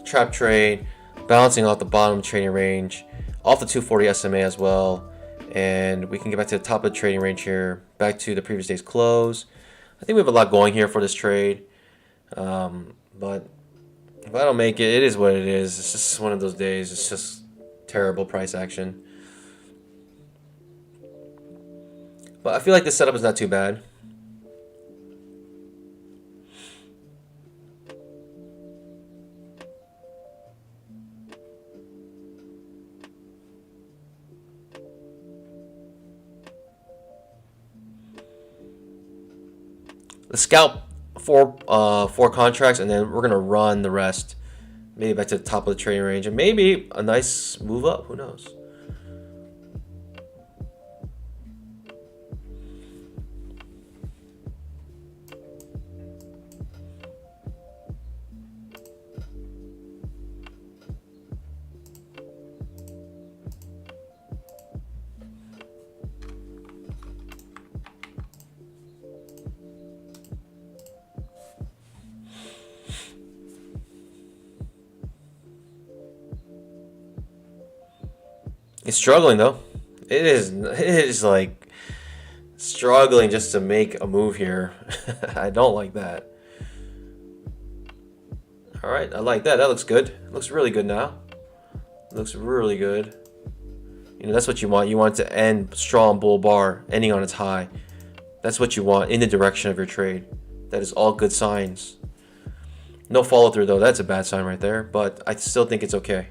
trap trade, balancing off the bottom trading range, off the 240 SMA as well. And we can get back to the top of the trading range here, back to the previous day's close. I think we have a lot going here for this trade. But if I don't make it, it is what it is. It's just one of those days. It's just terrible price action. But I feel like this setup is not too bad. Let's scalp four contracts, and then we're gonna run the rest, maybe back to the top of the trading range, and maybe a nice move up. Who knows? It's struggling though. It is like struggling just to make a move here. I don't like that. All right, I like that. That looks good. It looks really good now. It looks really good. You know, that's what you want. You want it to end strong bull bar, ending on its high. That's what you want in the direction of your trade. That is all good signs. No follow through though. That's a bad sign right there, but I still think it's okay.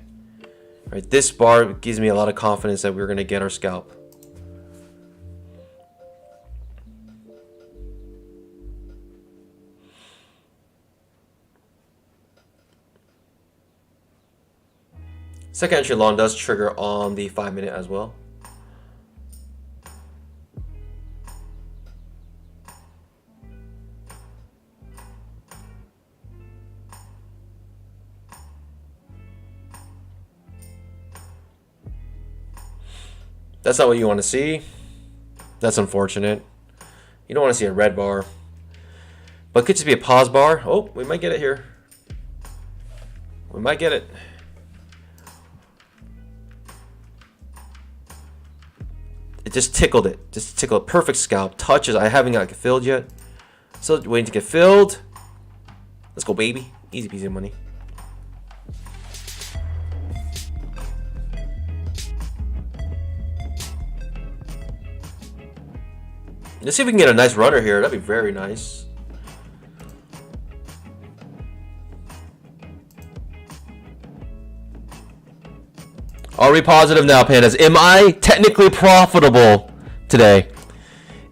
Right, this bar gives me a lot of confidence that we're going to get our scalp. Second entry long does trigger on the 5-minute as well. That's not what you want to see. That's unfortunate. You don't want to see a red bar. But it could just be a pause bar. Oh, we might get it here. We might get it. It just tickled it. Just tickled. Perfect scalp. Touches. I haven't got it filled yet. Still waiting to get filled. Let's go, baby. Easy peasy money. Let's see if we can get a nice runner here. That'd be very nice. Are we positive now, pandas? Am I technically profitable today?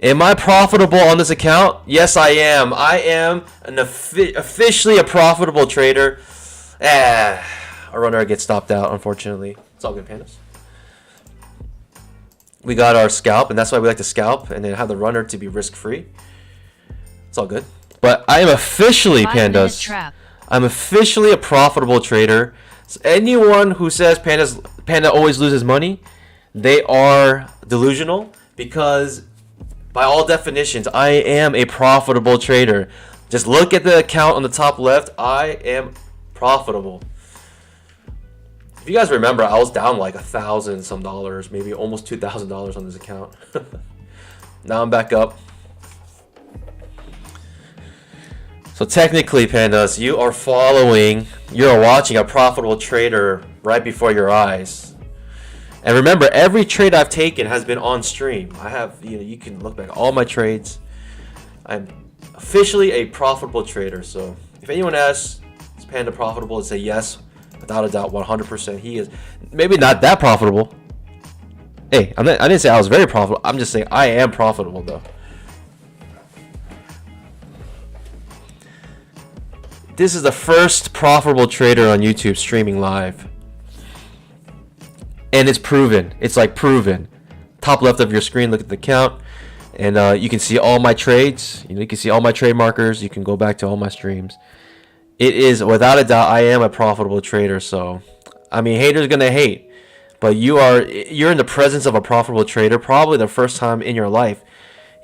Am I profitable on this account? Yes, I am. I am officially a profitable trader. Our runner gets stopped out, unfortunately. It's all good, pandas. We got our scalp, and that's why we like to scalp and then have the runner to be risk-free. It's all good. But I am officially, pandas, I'm officially a profitable trader. So anyone who says Panda always loses money, they are delusional, because by all definitions, I am a profitable trader. Just look at the account on the top left. I am profitable. If you guys remember, I was down like $1,000 some dollars, maybe almost $2,000 on this account. Now I'm back up. So technically, pandas, you are watching a profitable trader right before your eyes. And remember, every trade I've taken has been on stream. I have, you can look back at all my trades. I'm officially a profitable trader. So if anyone asks, is Panda profitable? I'd say yes. Without a doubt, 100%. He is. Maybe not that profitable. Hey, I didn't say I was very profitable. I'm just saying I am profitable, though. This is the first profitable trader on YouTube streaming live. And it's proven. It's like proven. Top left of your screen, look at the count. And you can see all my trades. You can see all my trade markers. You can go back to all my streams. It is, without a doubt, I am a profitable trader. So, I mean, haters gonna hate, but you're in the presence of a profitable trader. Probably the first time in your life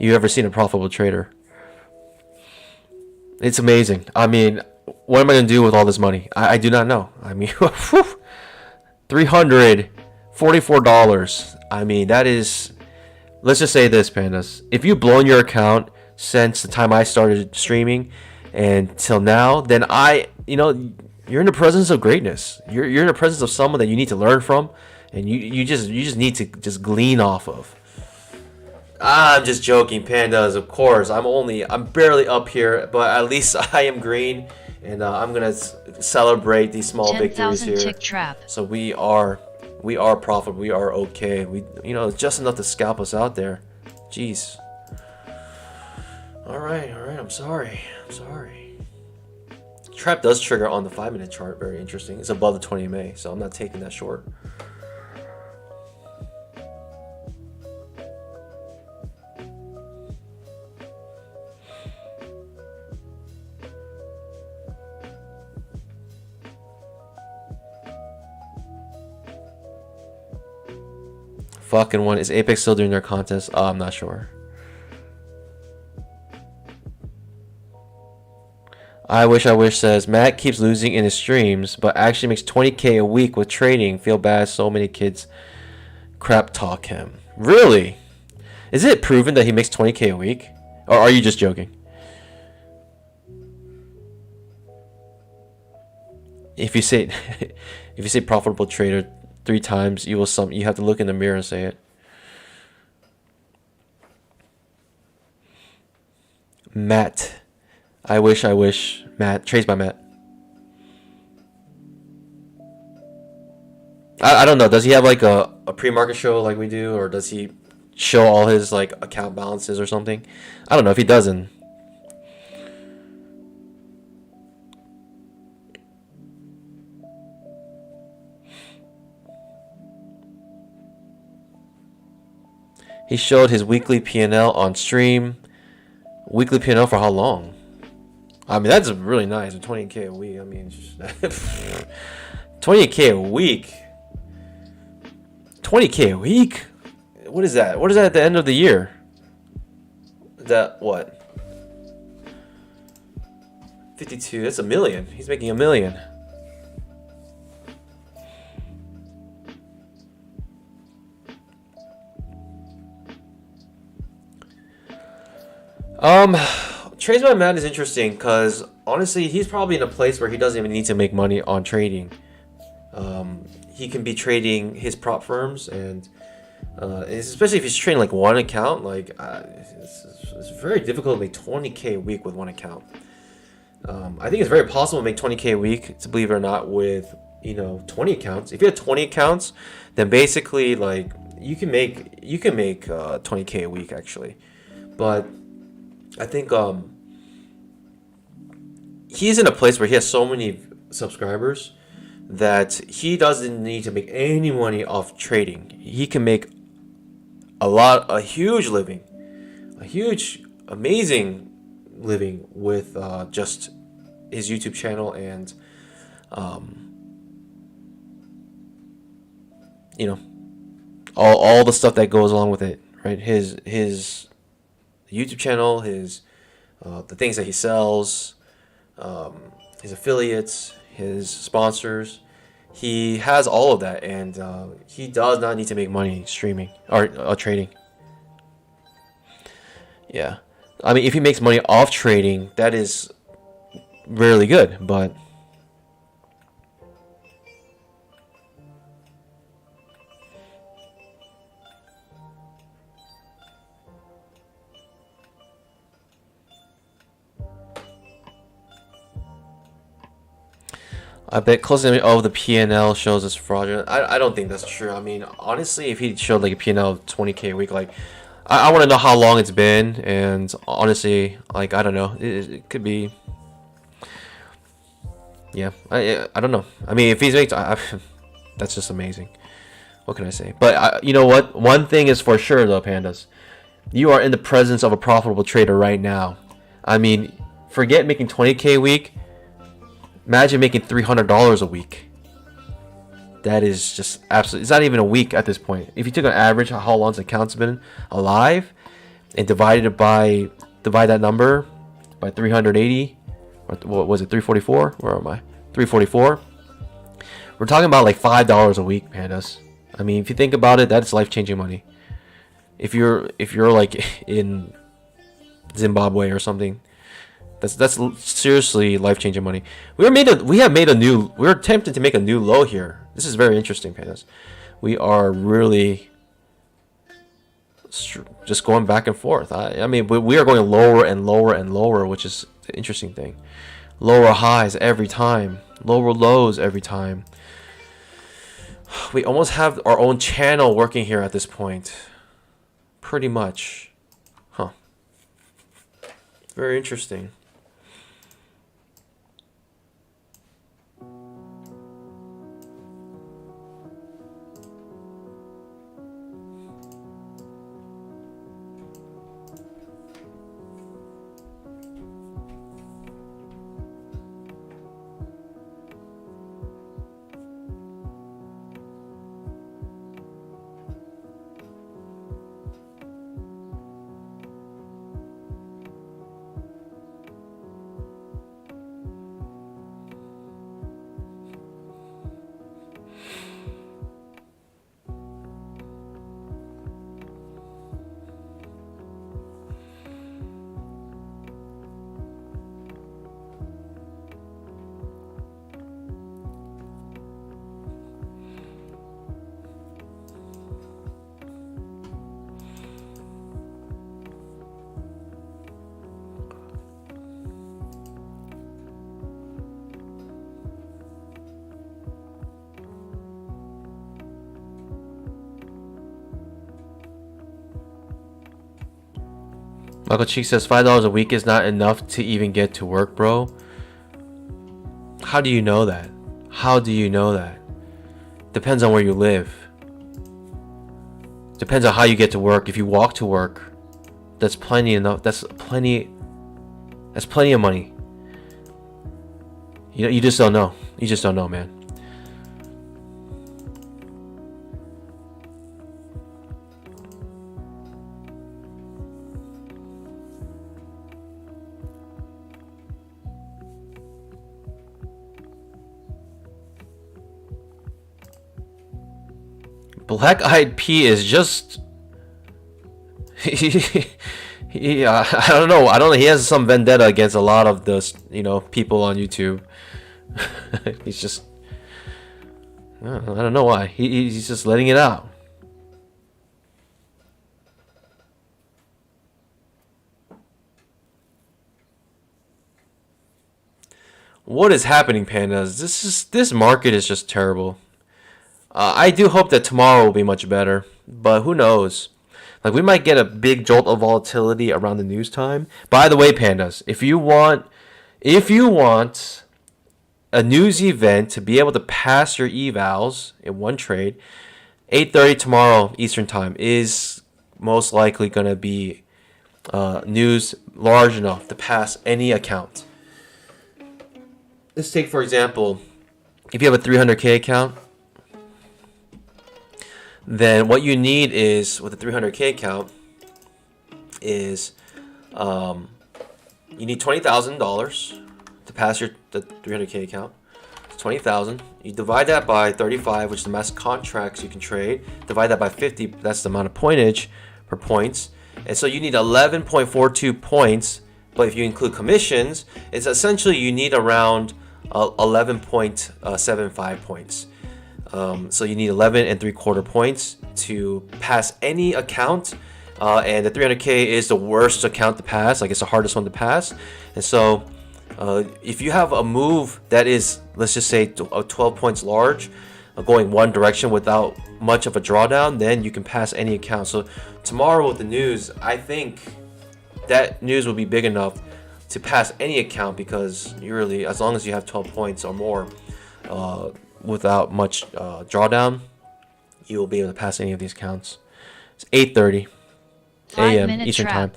you've ever seen a profitable trader. It's amazing. I mean, what am I gonna do with all this money? I do not know. I mean, $344. I mean, that is. Let's just say this, pandas. If you've blown your account since the time I started streaming and till now, then you're in the presence of greatness. You're in the presence of someone that you need to learn from, and you just need to just glean off of. I'm just joking, pandas. Of course, I'm barely up here, but at least I am green, and I'm gonna celebrate these small victories here. Tick trap. So we are profitable. We are okay. It's just enough to scalp us out there. Jeez. All right. I'm sorry. Trap does trigger on the 5-minute chart. Very interesting. It's above the 20 MA, so I'm not taking that short. Fucking one. Is Apex still doing their contest? I'm not sure. I wish says Matt keeps losing in his streams, but actually makes 20K a week with trading. Feel bad so many kids crap talk him. Really? Is it proven that he makes 20K a week? Or are you just joking? If you say profitable trader 3 times, you have to look in the mirror and say it. Matt. I wish. Matt. Traced by Matt. I don't know. Does he have like a pre-market show like we do? Or does he show all his like account balances or something? I don't know if he doesn't. He showed his weekly P&L on stream. Weekly P&L for how long? I mean, that's really nice. 20K a week. I mean, 20K a week. 20K a week? What is that? What is that at the end of the year? Is that what? 52. That's $1 million. He's making $1 million. Trades by Matt is interesting because honestly, he's probably in a place where he doesn't even need to make money on trading. He can be trading his prop firms, and especially if he's trading like one account, like it's very difficult to make 20K a week with one account. I think it's very possible to make 20K a week, to believe it or not, with 20 accounts. If you have 20 accounts, then basically like you can make 20K a week actually, but I think he's in a place where he has so many subscribers that he doesn't need to make any money off trading. He can make a huge living, amazing living with just his YouTube channel and all the stuff that goes along with it, right? His YouTube channel, his the things that he sells, his affiliates, his sponsors. He has all of that, and he does not need to make money streaming or trading. Yeah, I mean, if he makes money off trading, that is really good, but I bet closing of the P&L shows us fraudulent. I don't think that's true. I mean, honestly, if he showed like a P&L of 20K a week, like I want to know how long it's been, and honestly, like I don't know, it could be. Yeah, I don't know. I mean, if he's making, that's just amazing. What can I say? But you know what? One thing is for sure though, pandas, you are in the presence of a profitable trader right now. I mean, forget making 20K a week. Imagine making $300 a week. That is just absolutely. It's not even a week at this point. If you took an average how long the account's been alive and divide that number by 380 What was it, 344? Where am I? 344. We're talking about like $5 a week, pandas. I mean, if you think about it, that's life-changing money. If you're like in Zimbabwe or something, that's seriously life-changing money. We're attempting to make a new low here. This is very interesting, pandas. We are really just going back and forth. I mean, we are going lower and lower and lower, which is the interesting thing. Lower highs every time, lower lows every time. We almost have our own channel working here at this point. Pretty much. Huh. Very interesting. Michael Cheek says $5 a week is not enough to even get to work, bro. How do you know that? How do you know that? Depends on where you live. Depends on how you get to work. If you walk to work, that's plenty enough. That's plenty of money. You just don't know. You just don't know, man. Black Eyed P is just I don't know. He has some vendetta against a lot of the people on YouTube. He's just I don't know why. He's just letting it out. What is happening, pandas? This market is just terrible. I do hope that tomorrow will be much better, but who knows? Like, we might get a big jolt of volatility around the news time. By the way, pandas, if you want a news event to be able to pass your evals in one trade, 8:30 tomorrow Eastern time is most likely going to be news large enough to pass any account. Let's take, for example, if you have a 300K account, then what you need is, with a 300K account, is you need $20,000 to pass the 300K account. It's 20,000. You divide that by 35, which is the mass contracts you can trade. Divide that by 50. That's the amount of pointage per points. And so you need 11.42 points. But if you include commissions, it's essentially you need around 11.75 points. So you need 11 and 3/4 points to pass any account, and the 300K is the worst account to pass. Like, it's the hardest one to pass. And so if you have a move that is, let's just say, 12 points large, going one direction without much of a drawdown, then you can pass any account. So tomorrow with the news, I think that news will be big enough to pass any account, because you really, as long as you have 12 points or more, without much drawdown, you will be able to pass any of these accounts. It's 8:30 a.m. Eastern time.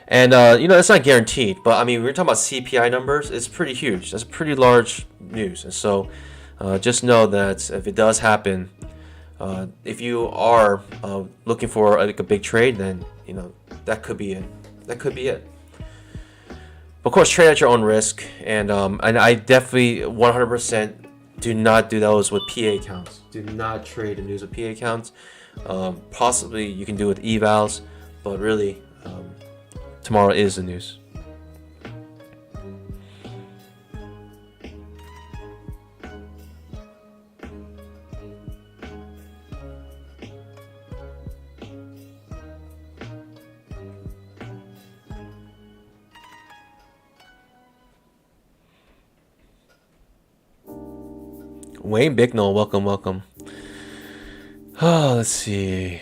And that's not guaranteed, but I mean, we're talking about CPI numbers. It's pretty huge. That's pretty large news. And so just know that if it does happen, if you are looking for a big trade, then that could be it. That could be it. Of course, trade at your own risk, and I definitely 100% do not do those with PA accounts. Do not trade the news with PA accounts. Possibly you can do it with evals, but really, tomorrow is the news. Wayne Bicknell, welcome. Oh, let's see.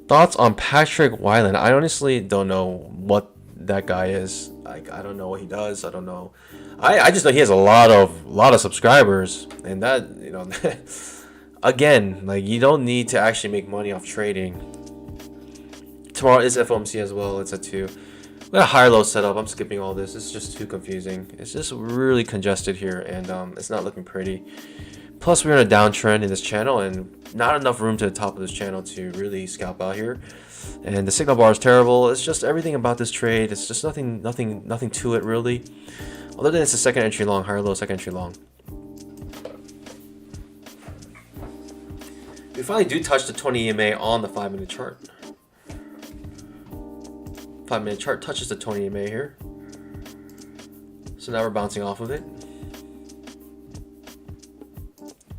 Thoughts on Patrick Wyland? I honestly don't know what that guy is. Like, I don't know what he does. I don't know. I just know he has a lot of subscribers, and that, you know, again, like, you don't need to actually make money off trading. Tomorrow is FOMC as well. It's at 2. We got a higher low setup. I'm skipping all this. It's just too confusing. It's just really congested here, and it's not looking pretty. Plus, we're in a downtrend in this channel, and not enough room to the top of this channel to really scalp out here. And the signal bar is terrible. It's just everything about this trade. It's just nothing to it really. Other than it's a second entry long, higher low, second entry long. We finally do touch the 20 EMA on the 5-minute chart. 5-minute chart touches the 20 EMA here. So now we're bouncing off of it.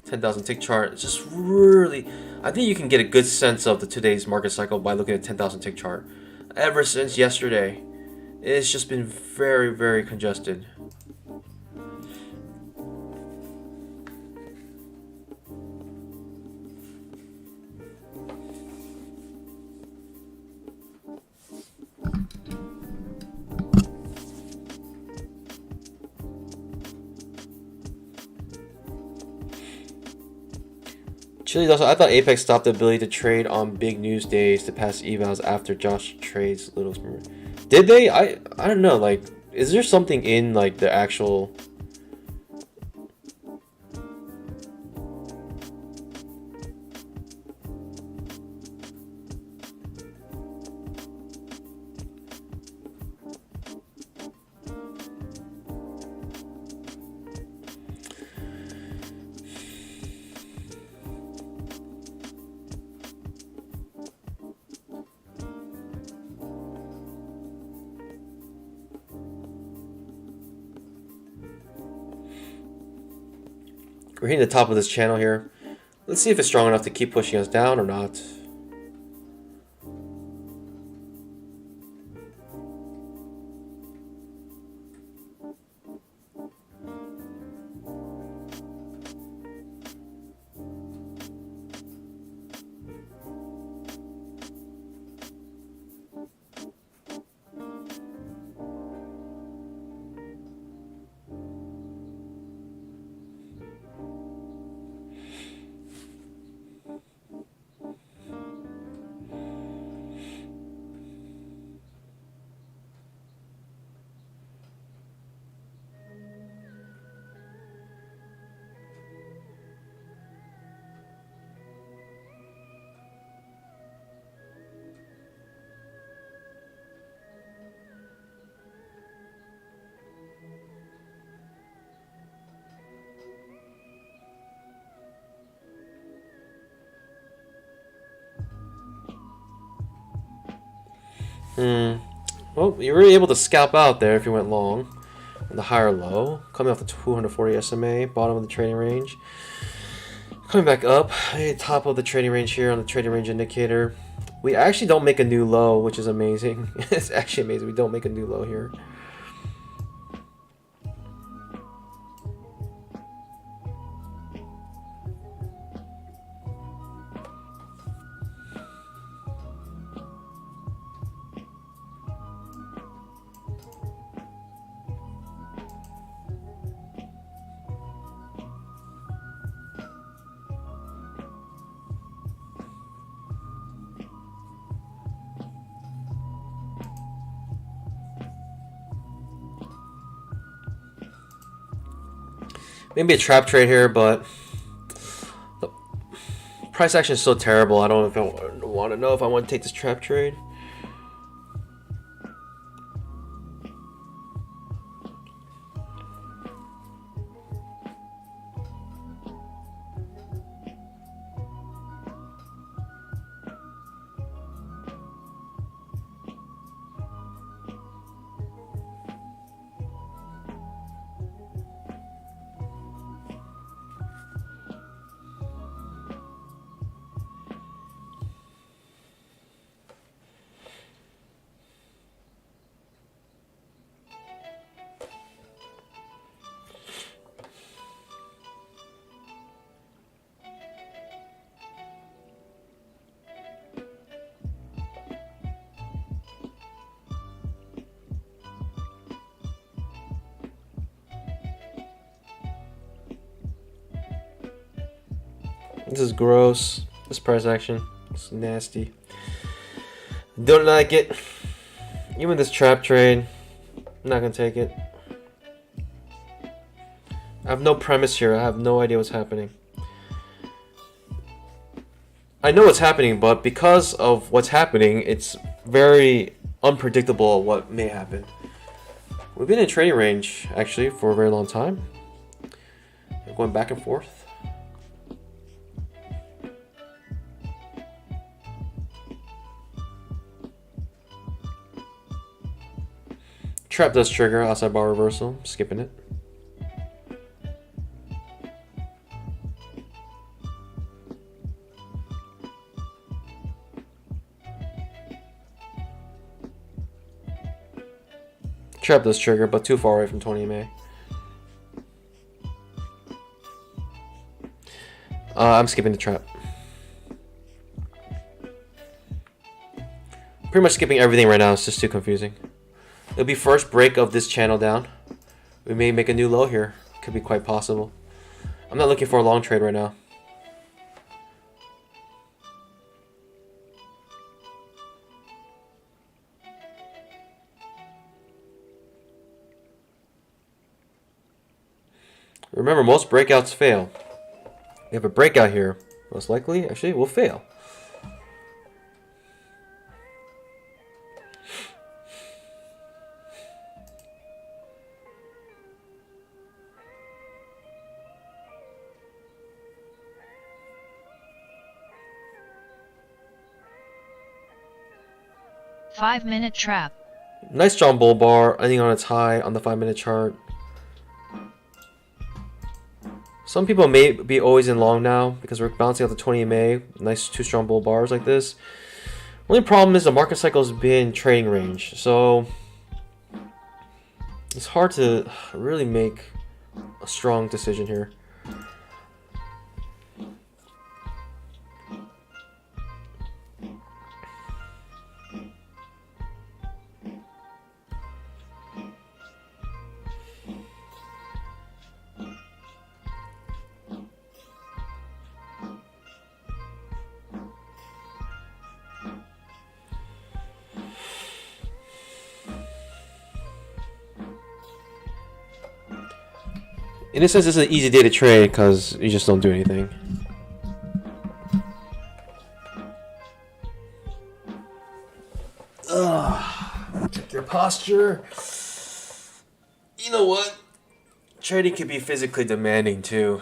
10,000 tick chart. It's just really, I think you can get a good sense of the today's market cycle by looking at 10,000 tick chart. Ever since yesterday, it's just been very, very congested. Chili's also, I thought Apex stopped the ability to trade on big news days to pass evals after Josh trades little. Did they? I don't know. Like, is there something in like the actual? We're hitting the top of this channel here. Let's see if it's strong enough to keep pushing us down or not. Well, you were able to scalp out there if you went long. In the higher low, coming off the 240 SMA, bottom of the trading range. Coming back up, top of the trading range here on the trading range indicator. We actually don't make a new low, which is amazing. It's actually amazing. We don't make a new low here. Maybe a trap trade here, but the price action is so terrible. I don't know if I want to take this trap trade. This is gross. This price action. It's nasty. Don't like it. Even this trap trade, I'm not gonna take it. I have no premise here. I have no idea what's happening. I know what's happening, but because of what's happening, it's very unpredictable what may happen. We've been in trading range actually for a very long time. Going back and forth. Trap does trigger outside bar reversal. Skipping it. Trap does trigger, but too far away from 20 MA. I'm skipping the trap. Pretty much skipping everything right now. It's just too confusing. It'll be first break of this channel down. We may make a new low here. Could be quite possible. I'm not looking for a long trade right now. Remember, most breakouts fail. We have a breakout here. Most likely, actually, will fail. Five-minute trap. Nice strong bull bar, ending on its high on the 5-minute chart. Some people may be always in long now because we're bouncing out the 20 MA. Nice two strong bull bars like this. Only problem is the market cycle has been trading range, so it's hard to really make a strong decision here. In a sense, this is an easy day to trade because you just don't do anything. Check your posture. You know what? Trading can be physically demanding too.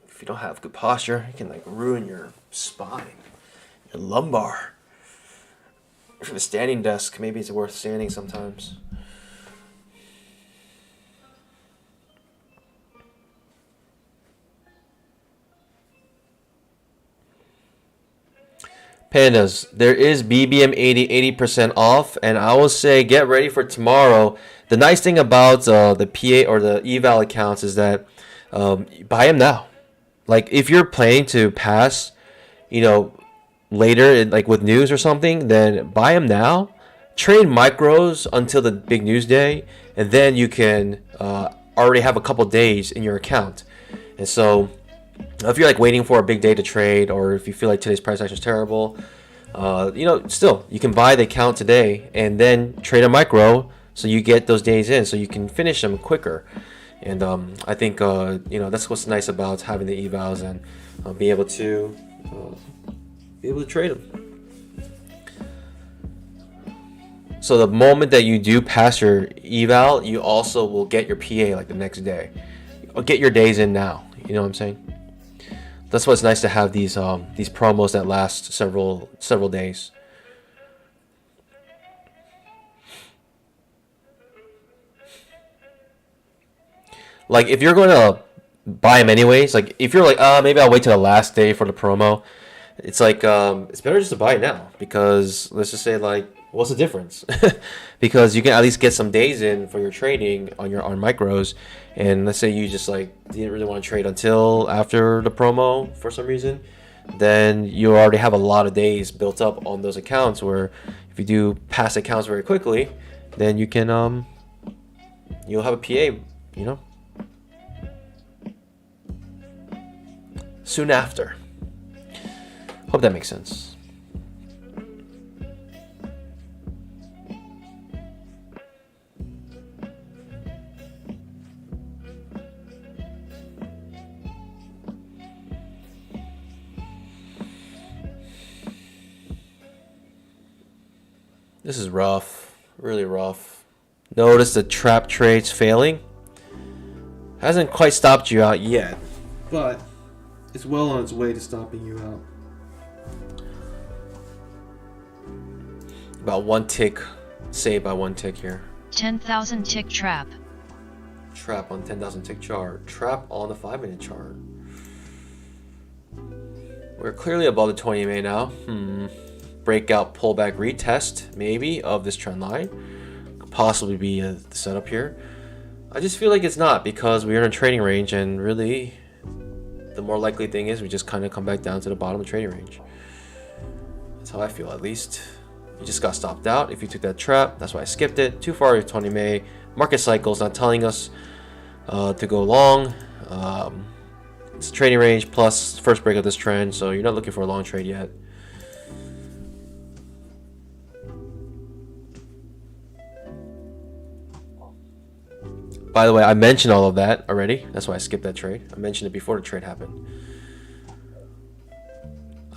If you don't have good posture, it can like ruin your spine, your lumbar. If you have a standing desk, maybe it's worth standing sometimes. Pandas, there is BBM 80% off, and I will say get ready for tomorrow. The nice thing about the PA or the eval accounts is that buy them now. Like if you're planning to pass, later like with news or something, then buy them now. Trade micros until the big news day, and then you can already have a couple days in your account. And so if you're like waiting for a big day to trade, or if you feel like today's price action is terrible, still you can buy the account today and then trade a micro so you get those days in so you can finish them quicker. And I think that's what's nice about having the evals and be able to trade them. So the moment that you do pass your eval, you also will get your PA like the next day. You'll get your days in now. You know what I'm saying? That's what's nice to have these promos that last several days. Like if you're going to buy them anyways, like if you're like, maybe I'll wait till the last day for the promo, it's like it's better just to buy it now, because let's just say like, what's the difference? Because you can at least get some days in for your trading on micros, and let's say you just like didn't really want to trade until after the promo for some reason, then you already have a lot of days built up on those accounts, where if you do pass accounts very quickly, then you can you'll have a PA, soon after. Hope that makes sense. This is rough, really rough. Notice the trap trade's failing. Hasn't quite stopped you out yet, but it's well on its way to stopping you out. About one tick, saved by one tick here. 10,000 tick trap. Trap on 10,000 tick chart. Trap on the 5-minute chart. We're clearly above the 20 MA now. Breakout, pullback, retest, maybe, of this trend line. Could possibly be the setup here. I just feel like it's not, because we're in a trading range, and really, the more likely thing is we just kind of come back down to the bottom of the trading range. That's how I feel, at least. You just got stopped out if you took that trap. That's why I skipped it. Too far with 20 MA. Market cycle's not telling us to go long. It's a trading range plus first break of this trend, so you're not looking for a long trade yet. By the way, I mentioned all of that already. That's why I skipped that trade. I mentioned it before the trade happened.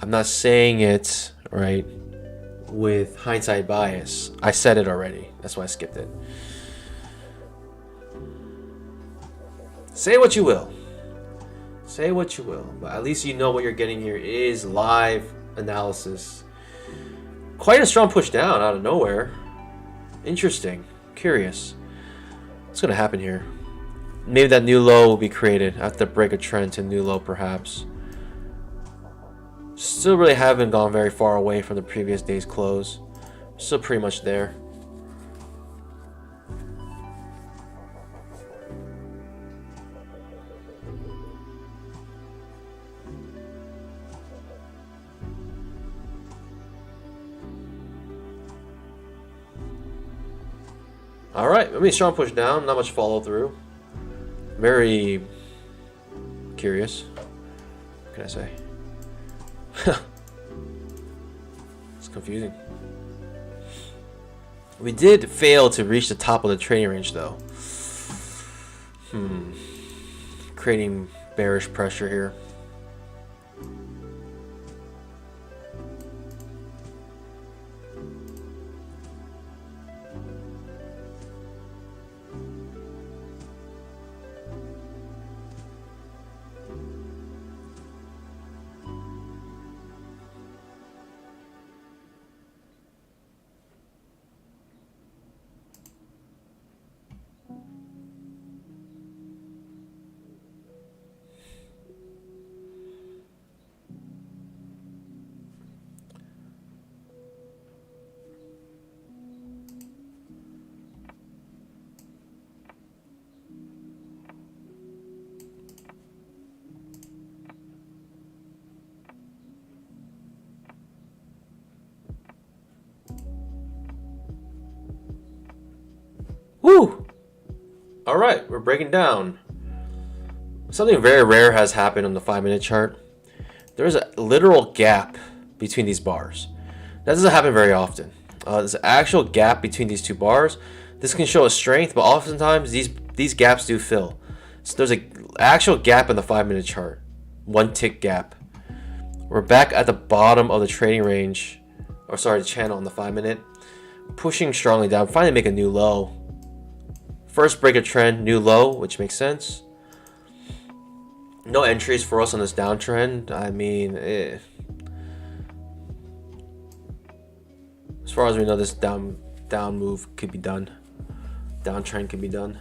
I'm not saying it, right, with hindsight bias. I said it already. That's why I skipped it. Say what you will. Say what you will. But at least you know what you're getting here is live analysis. Quite a strong push down out of nowhere. Interesting. Curious. What's going to happen here? Maybe that new low will be created after break a trend to new low, perhaps. Still really haven't gone very far away from the previous day's close. Still pretty much there. All right, I mean, strong push down, not much follow through. Very curious. What can I say? It's confusing. We did fail to reach the top of the trading range, though. Creating bearish pressure here. Woo! All right, we're breaking down. Something very rare has happened on the 5-minute chart. There's a literal gap between these bars. That doesn't happen very often. There's an actual gap between these two bars. This can show a strength, but oftentimes these gaps do fill. So there's an actual gap in the 5-minute chart. One tick gap. We're back at the bottom of the trading range, or sorry, the channel on the 5-minute. Pushing strongly down, finally make a new low. First break of trend, new low, which makes sense. No entries for us on this downtrend. I mean, as far as we know, this down move could be done. Downtrend could be done.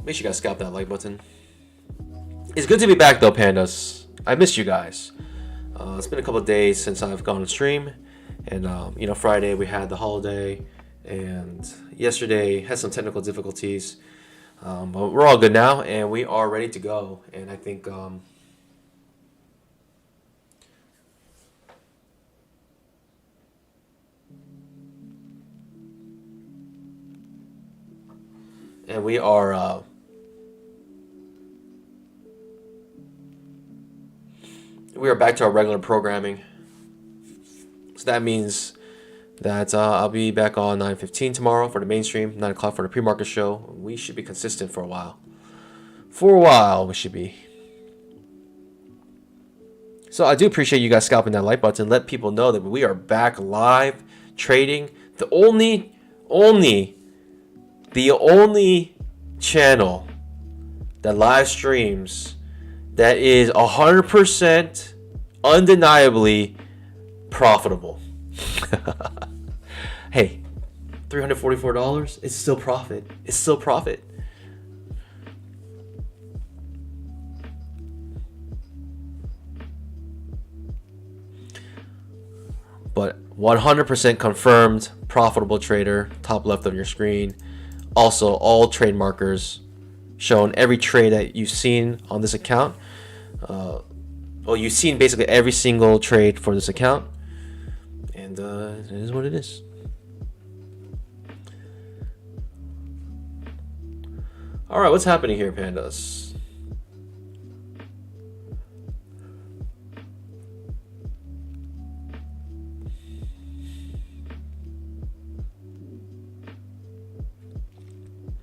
Make sure you guys scalp that like button. It's good to be back though, pandas. I missed you guys. It's been a couple of days since I've gone on stream, and you know, Friday we had the holiday, and yesterday had some technical difficulties, but we're all good now, and we are ready to go. And I think And we are back to our regular programming. So that means that I'll be back on 9:15 tomorrow for the mainstream, 9 o'clock for the pre-market show. We should be consistent for a while. For a while, we should be. So I do appreciate you guys scalping that like button. Let people know that we are back live trading. The only channel that live streams that is 100% undeniably profitable. Hey, $344, it's still profit. It's still profit. But 100% confirmed profitable trader, top left of your screen. Also, all trade markers shown, every trade that you've seen on this account. Well, you've seen basically every single trade for this account. And it is what it is. All right, what's happening here, pandas?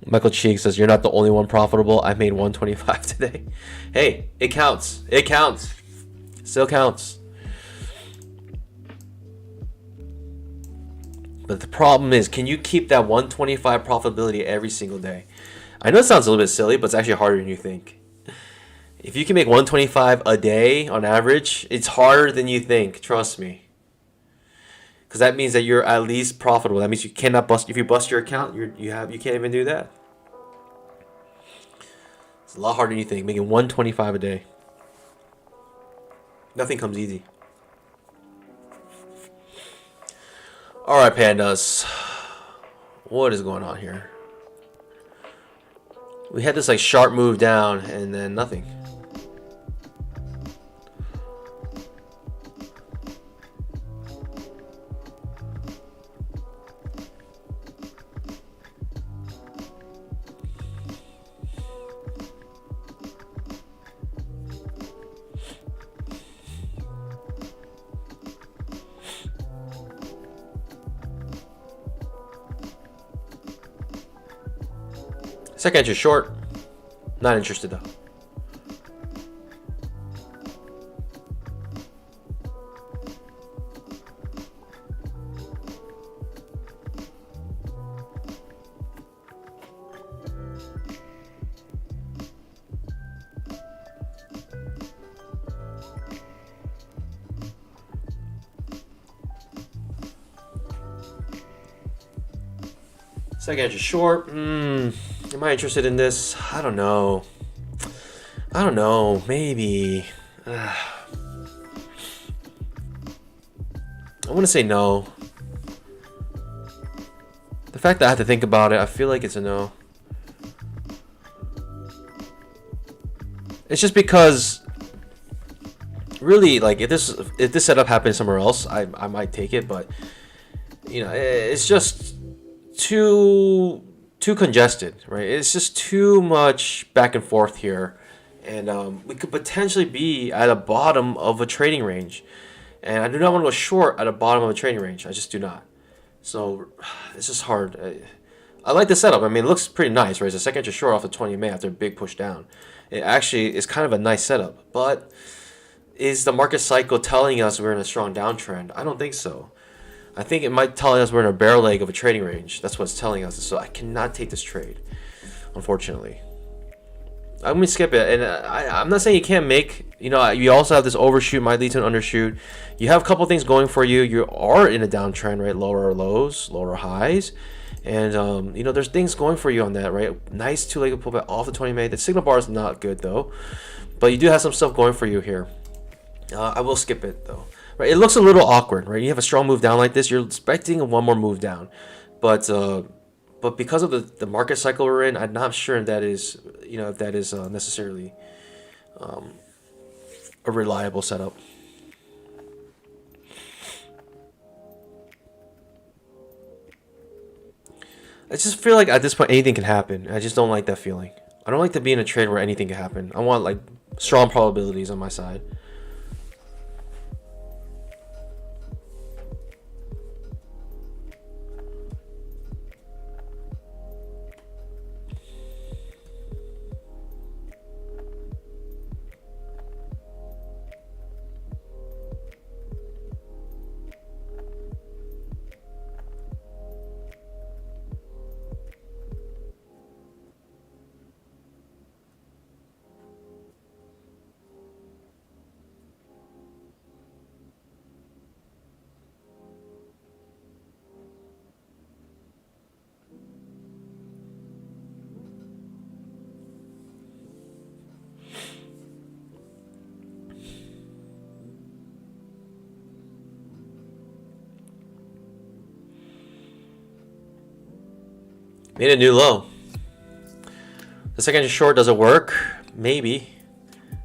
Michael Cheek says, you're not the only one profitable. I made 125 today. Hey, it counts. It counts. Still counts. But the problem is, can you keep that 125 profitability every single day? I know it sounds a little bit silly, but it's actually harder than you think. If you can make 125 a day on average, it's harder than you think. Trust me. Because that means that you're at least profitable. That means you cannot bust. If you bust your account, you can't even do that. It's a lot harder than you think. Making 125 a day. Nothing comes easy. All right, pandas. What is going on here? We had this like sharp move down and then nothing. Second entry short. Not interested though. Second entry short. Am I interested in this? I don't know. Maybe. I want to say no. The fact that I have to think about it, I feel like it's a no. It's just because, really, like if this setup happens somewhere else, I might take it, but you know, it's just too congested, right? It's just too much back and forth here, and we could potentially be at a bottom of a trading range, and I do not want to go short at a bottom of a trading range. I just do not. So it's just hard. I like the setup. I mean, it looks pretty nice, right? It's a second entry short off the 20 MA after a big push down. It actually is kind of a nice setup, but is the market cycle telling us we're in a strong downtrend? I don't think so. I think it might tell us we're in a bear leg of a trading range. That's what it's telling us. So I cannot take this trade, unfortunately. I'm going to skip it. And I'm not saying you can't make, you know, you also have this overshoot, might lead to an undershoot. You have a couple things going for you. You are in a downtrend, right? Lower lows, lower highs. And, you know, there's things going for you on that, right? Nice two-legged pullback off the 20 MA. The signal bar is not good, though. But you do have some stuff going for you here. I will skip it, though. Right, it looks a little awkward, right? You have a strong move down like this, you're expecting one more move down, but because of the market cycle we're in, I'm not sure if that is, you know, if that is necessarily a reliable setup. I just feel like at this point anything can happen. I just don't like that feeling. I don't like to be in a trade where anything can happen. I want like strong probabilities on my side. Made a new low. The second short doesn't work. Maybe.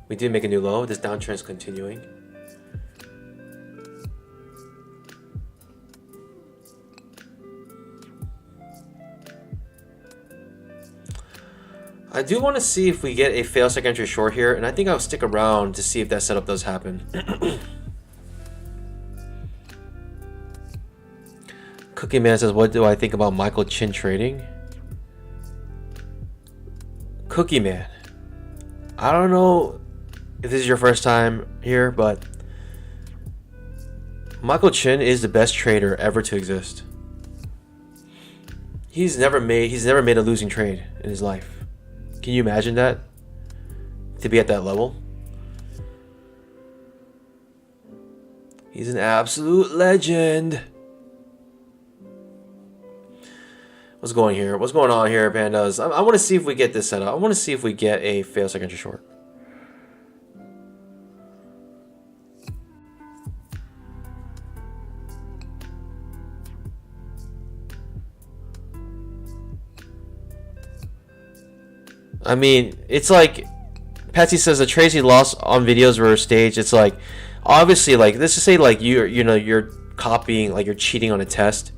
We did make a new low. This downtrend is continuing. I do want to see if we get a fail second entry short here, and I think I'll stick around to see if that setup does happen. Cookie Man says, what do I think about Michael Chin trading? Cookie Man, I don't know if this is your first time here, but Michael Chin is the best trader ever to exist. He's never made a losing trade in his life. Can you imagine that? To be at that level? He's an absolute legend. What's going here? What's going on here, pandas? I want to see if we get this set up. I want to see if we get a fail second entry short. I mean, it's like Patsy says the trades he lost on videos were staged. It's like obviously, like let's just say like you're copying, like you're cheating on a test.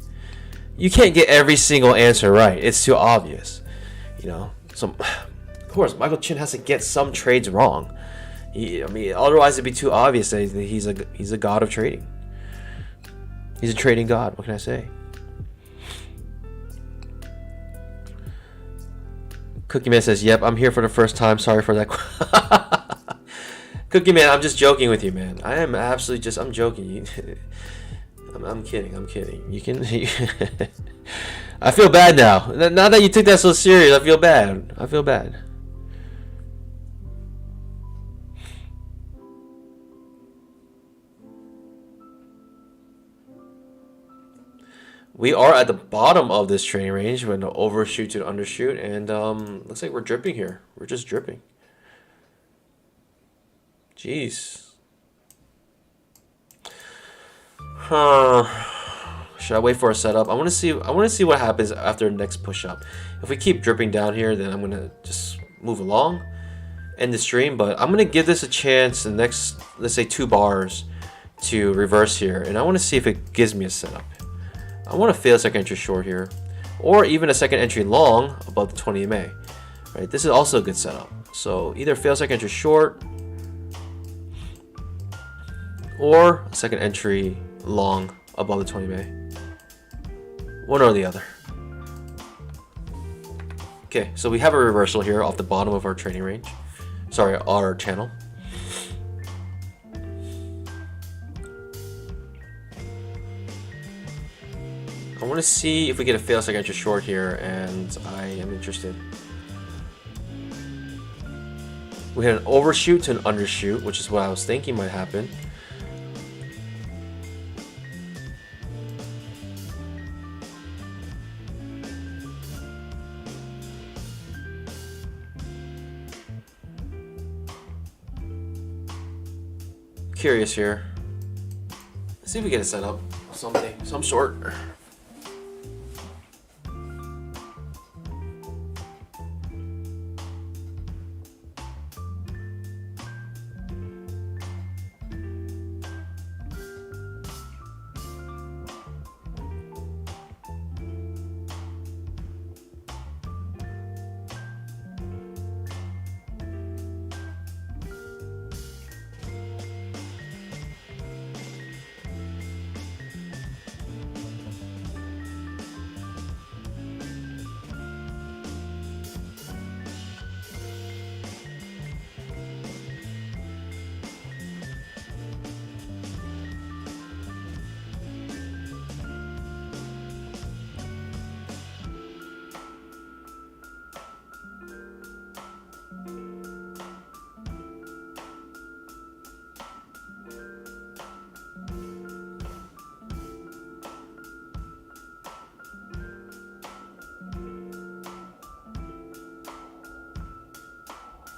You can't get every single answer right. It's too obvious, you know. So, of course, Michael Chin has to get some trades wrong. I mean, otherwise it'd be too obvious that he's a god of trading. He's a trading god. What can I say? Cookie Man says, "Yep, I'm here for the first time. Sorry for that." Cookie Man, I'm just joking with you, man. I am absolutely just. I'm joking. I'm kidding. I'm kidding. You can. I feel bad now. Now that you took that so serious, I feel bad. I feel bad. We are at the bottom of this trading range. We're in the overshoot to the undershoot, and looks like we're dripping here. We're just dripping. Jeez. Should I wait for a setup? I want to see what happens after the next push up. If we keep dripping down here, then I'm gonna just move along, end the stream. But I'm gonna give this a chance. The next, let's say 2 bars, to reverse here, and I want to see if it gives me a setup. I want to fail a second entry short here, or even a second entry long above the 20 MA. Right, this is also a good setup. So either fail second entry short, or a second entry long above the 20 MA. One or the other. Okay, so we have a reversal here off the bottom of our trading range. Sorry, our channel. I want to see if we get a fail second entry short here, and I am interested. We had an overshoot to an undershoot, which is what I was thinking might happen. Curious here. Let's see if we get a setup of something, some sort.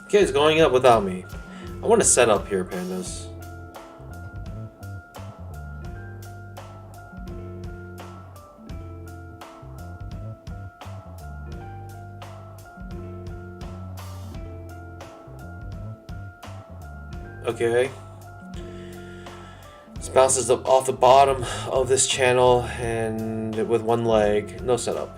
Okay, it's going up without me. I want to set up here, pandas. Okay. This bounces up off the bottom of this channel and with one leg, no setup.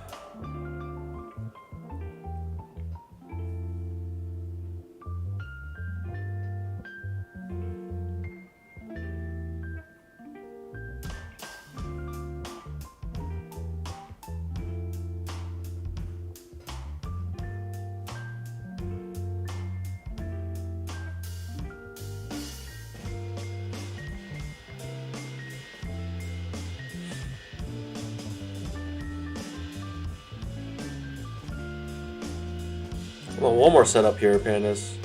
Well, one more setup here, pandas.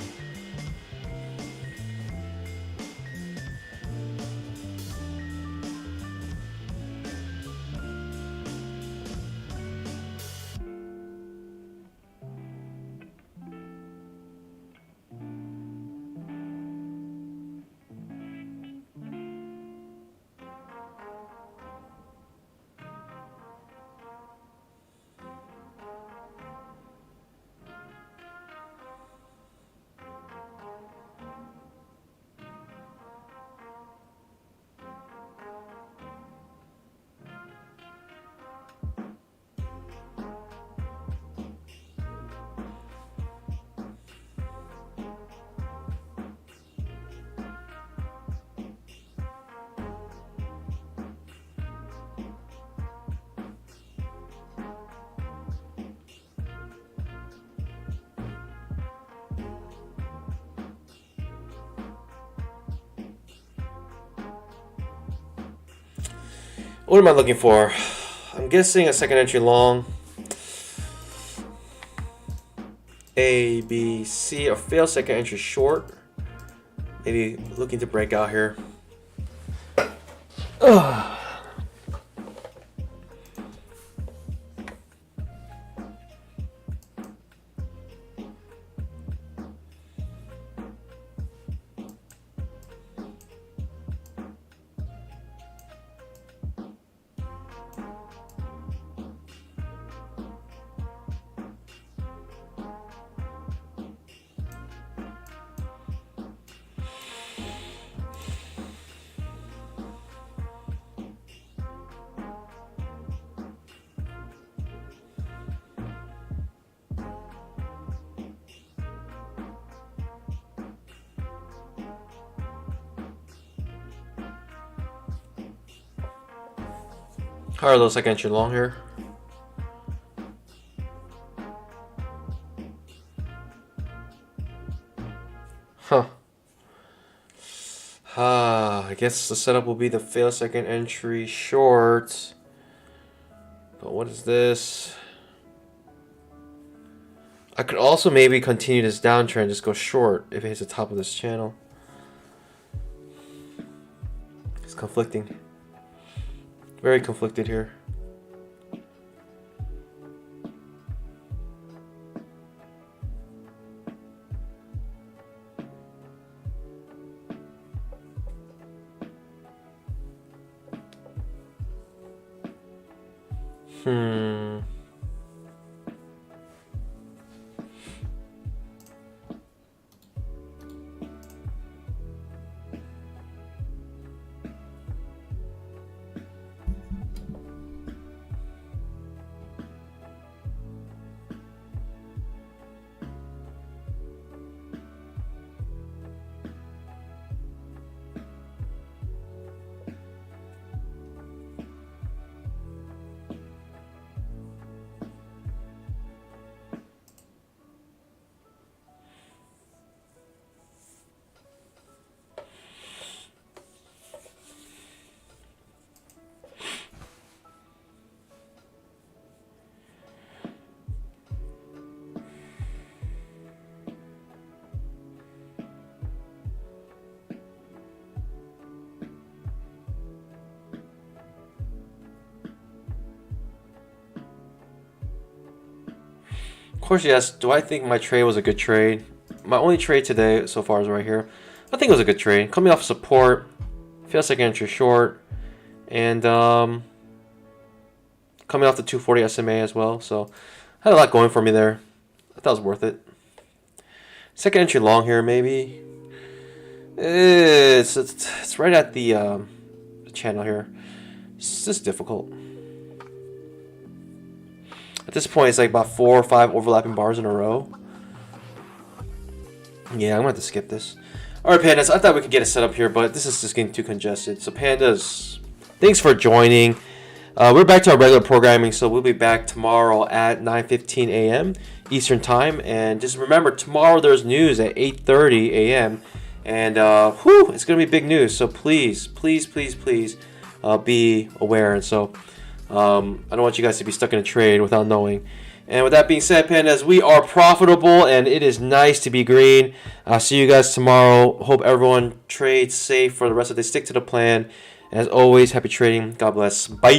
What am I looking for? I'm guessing a second entry long. A, B, C, or fail second entry short. Maybe looking to break out here. How are those second entry long here? Huh. I guess the setup will be the fail second entry short. But what is this? I could also maybe continue this downtrend, just go short if it hits the top of this channel. It's conflicting. Very conflicted here. Of course, yes. Do I think my trade was a good trade? my only trade today so far is right here. I think it was a good trade. Coming off support, feels like an entry short, and coming off the 240 SMA as well. So had a lot going for me there. I thought it was worth it. Second entry long here, maybe. It's right at the channel here. It's just difficult. At this point, it's like about 4 or 5 overlapping bars in a row. Yeah, I'm gonna have to skip this. Alright, Pandas, I thought we could get it set up here, but this is just getting too congested. So, Pandas, thanks for joining. We're back to our regular programming, so we'll be back tomorrow at 9:15 a.m. Eastern Time. And just remember, tomorrow there's news at 8:30 a.m. And, it's going to be big news. So, please, please, please, please be aware. And so, I don't want you guys to be stuck in a trade without knowing. And with that being said, Pandas, we are profitable, and it is nice to be green. I'll see you guys tomorrow. Hope everyone trades safe for the rest of the day. Stick to the plan. As always, happy trading. God bless. Bye.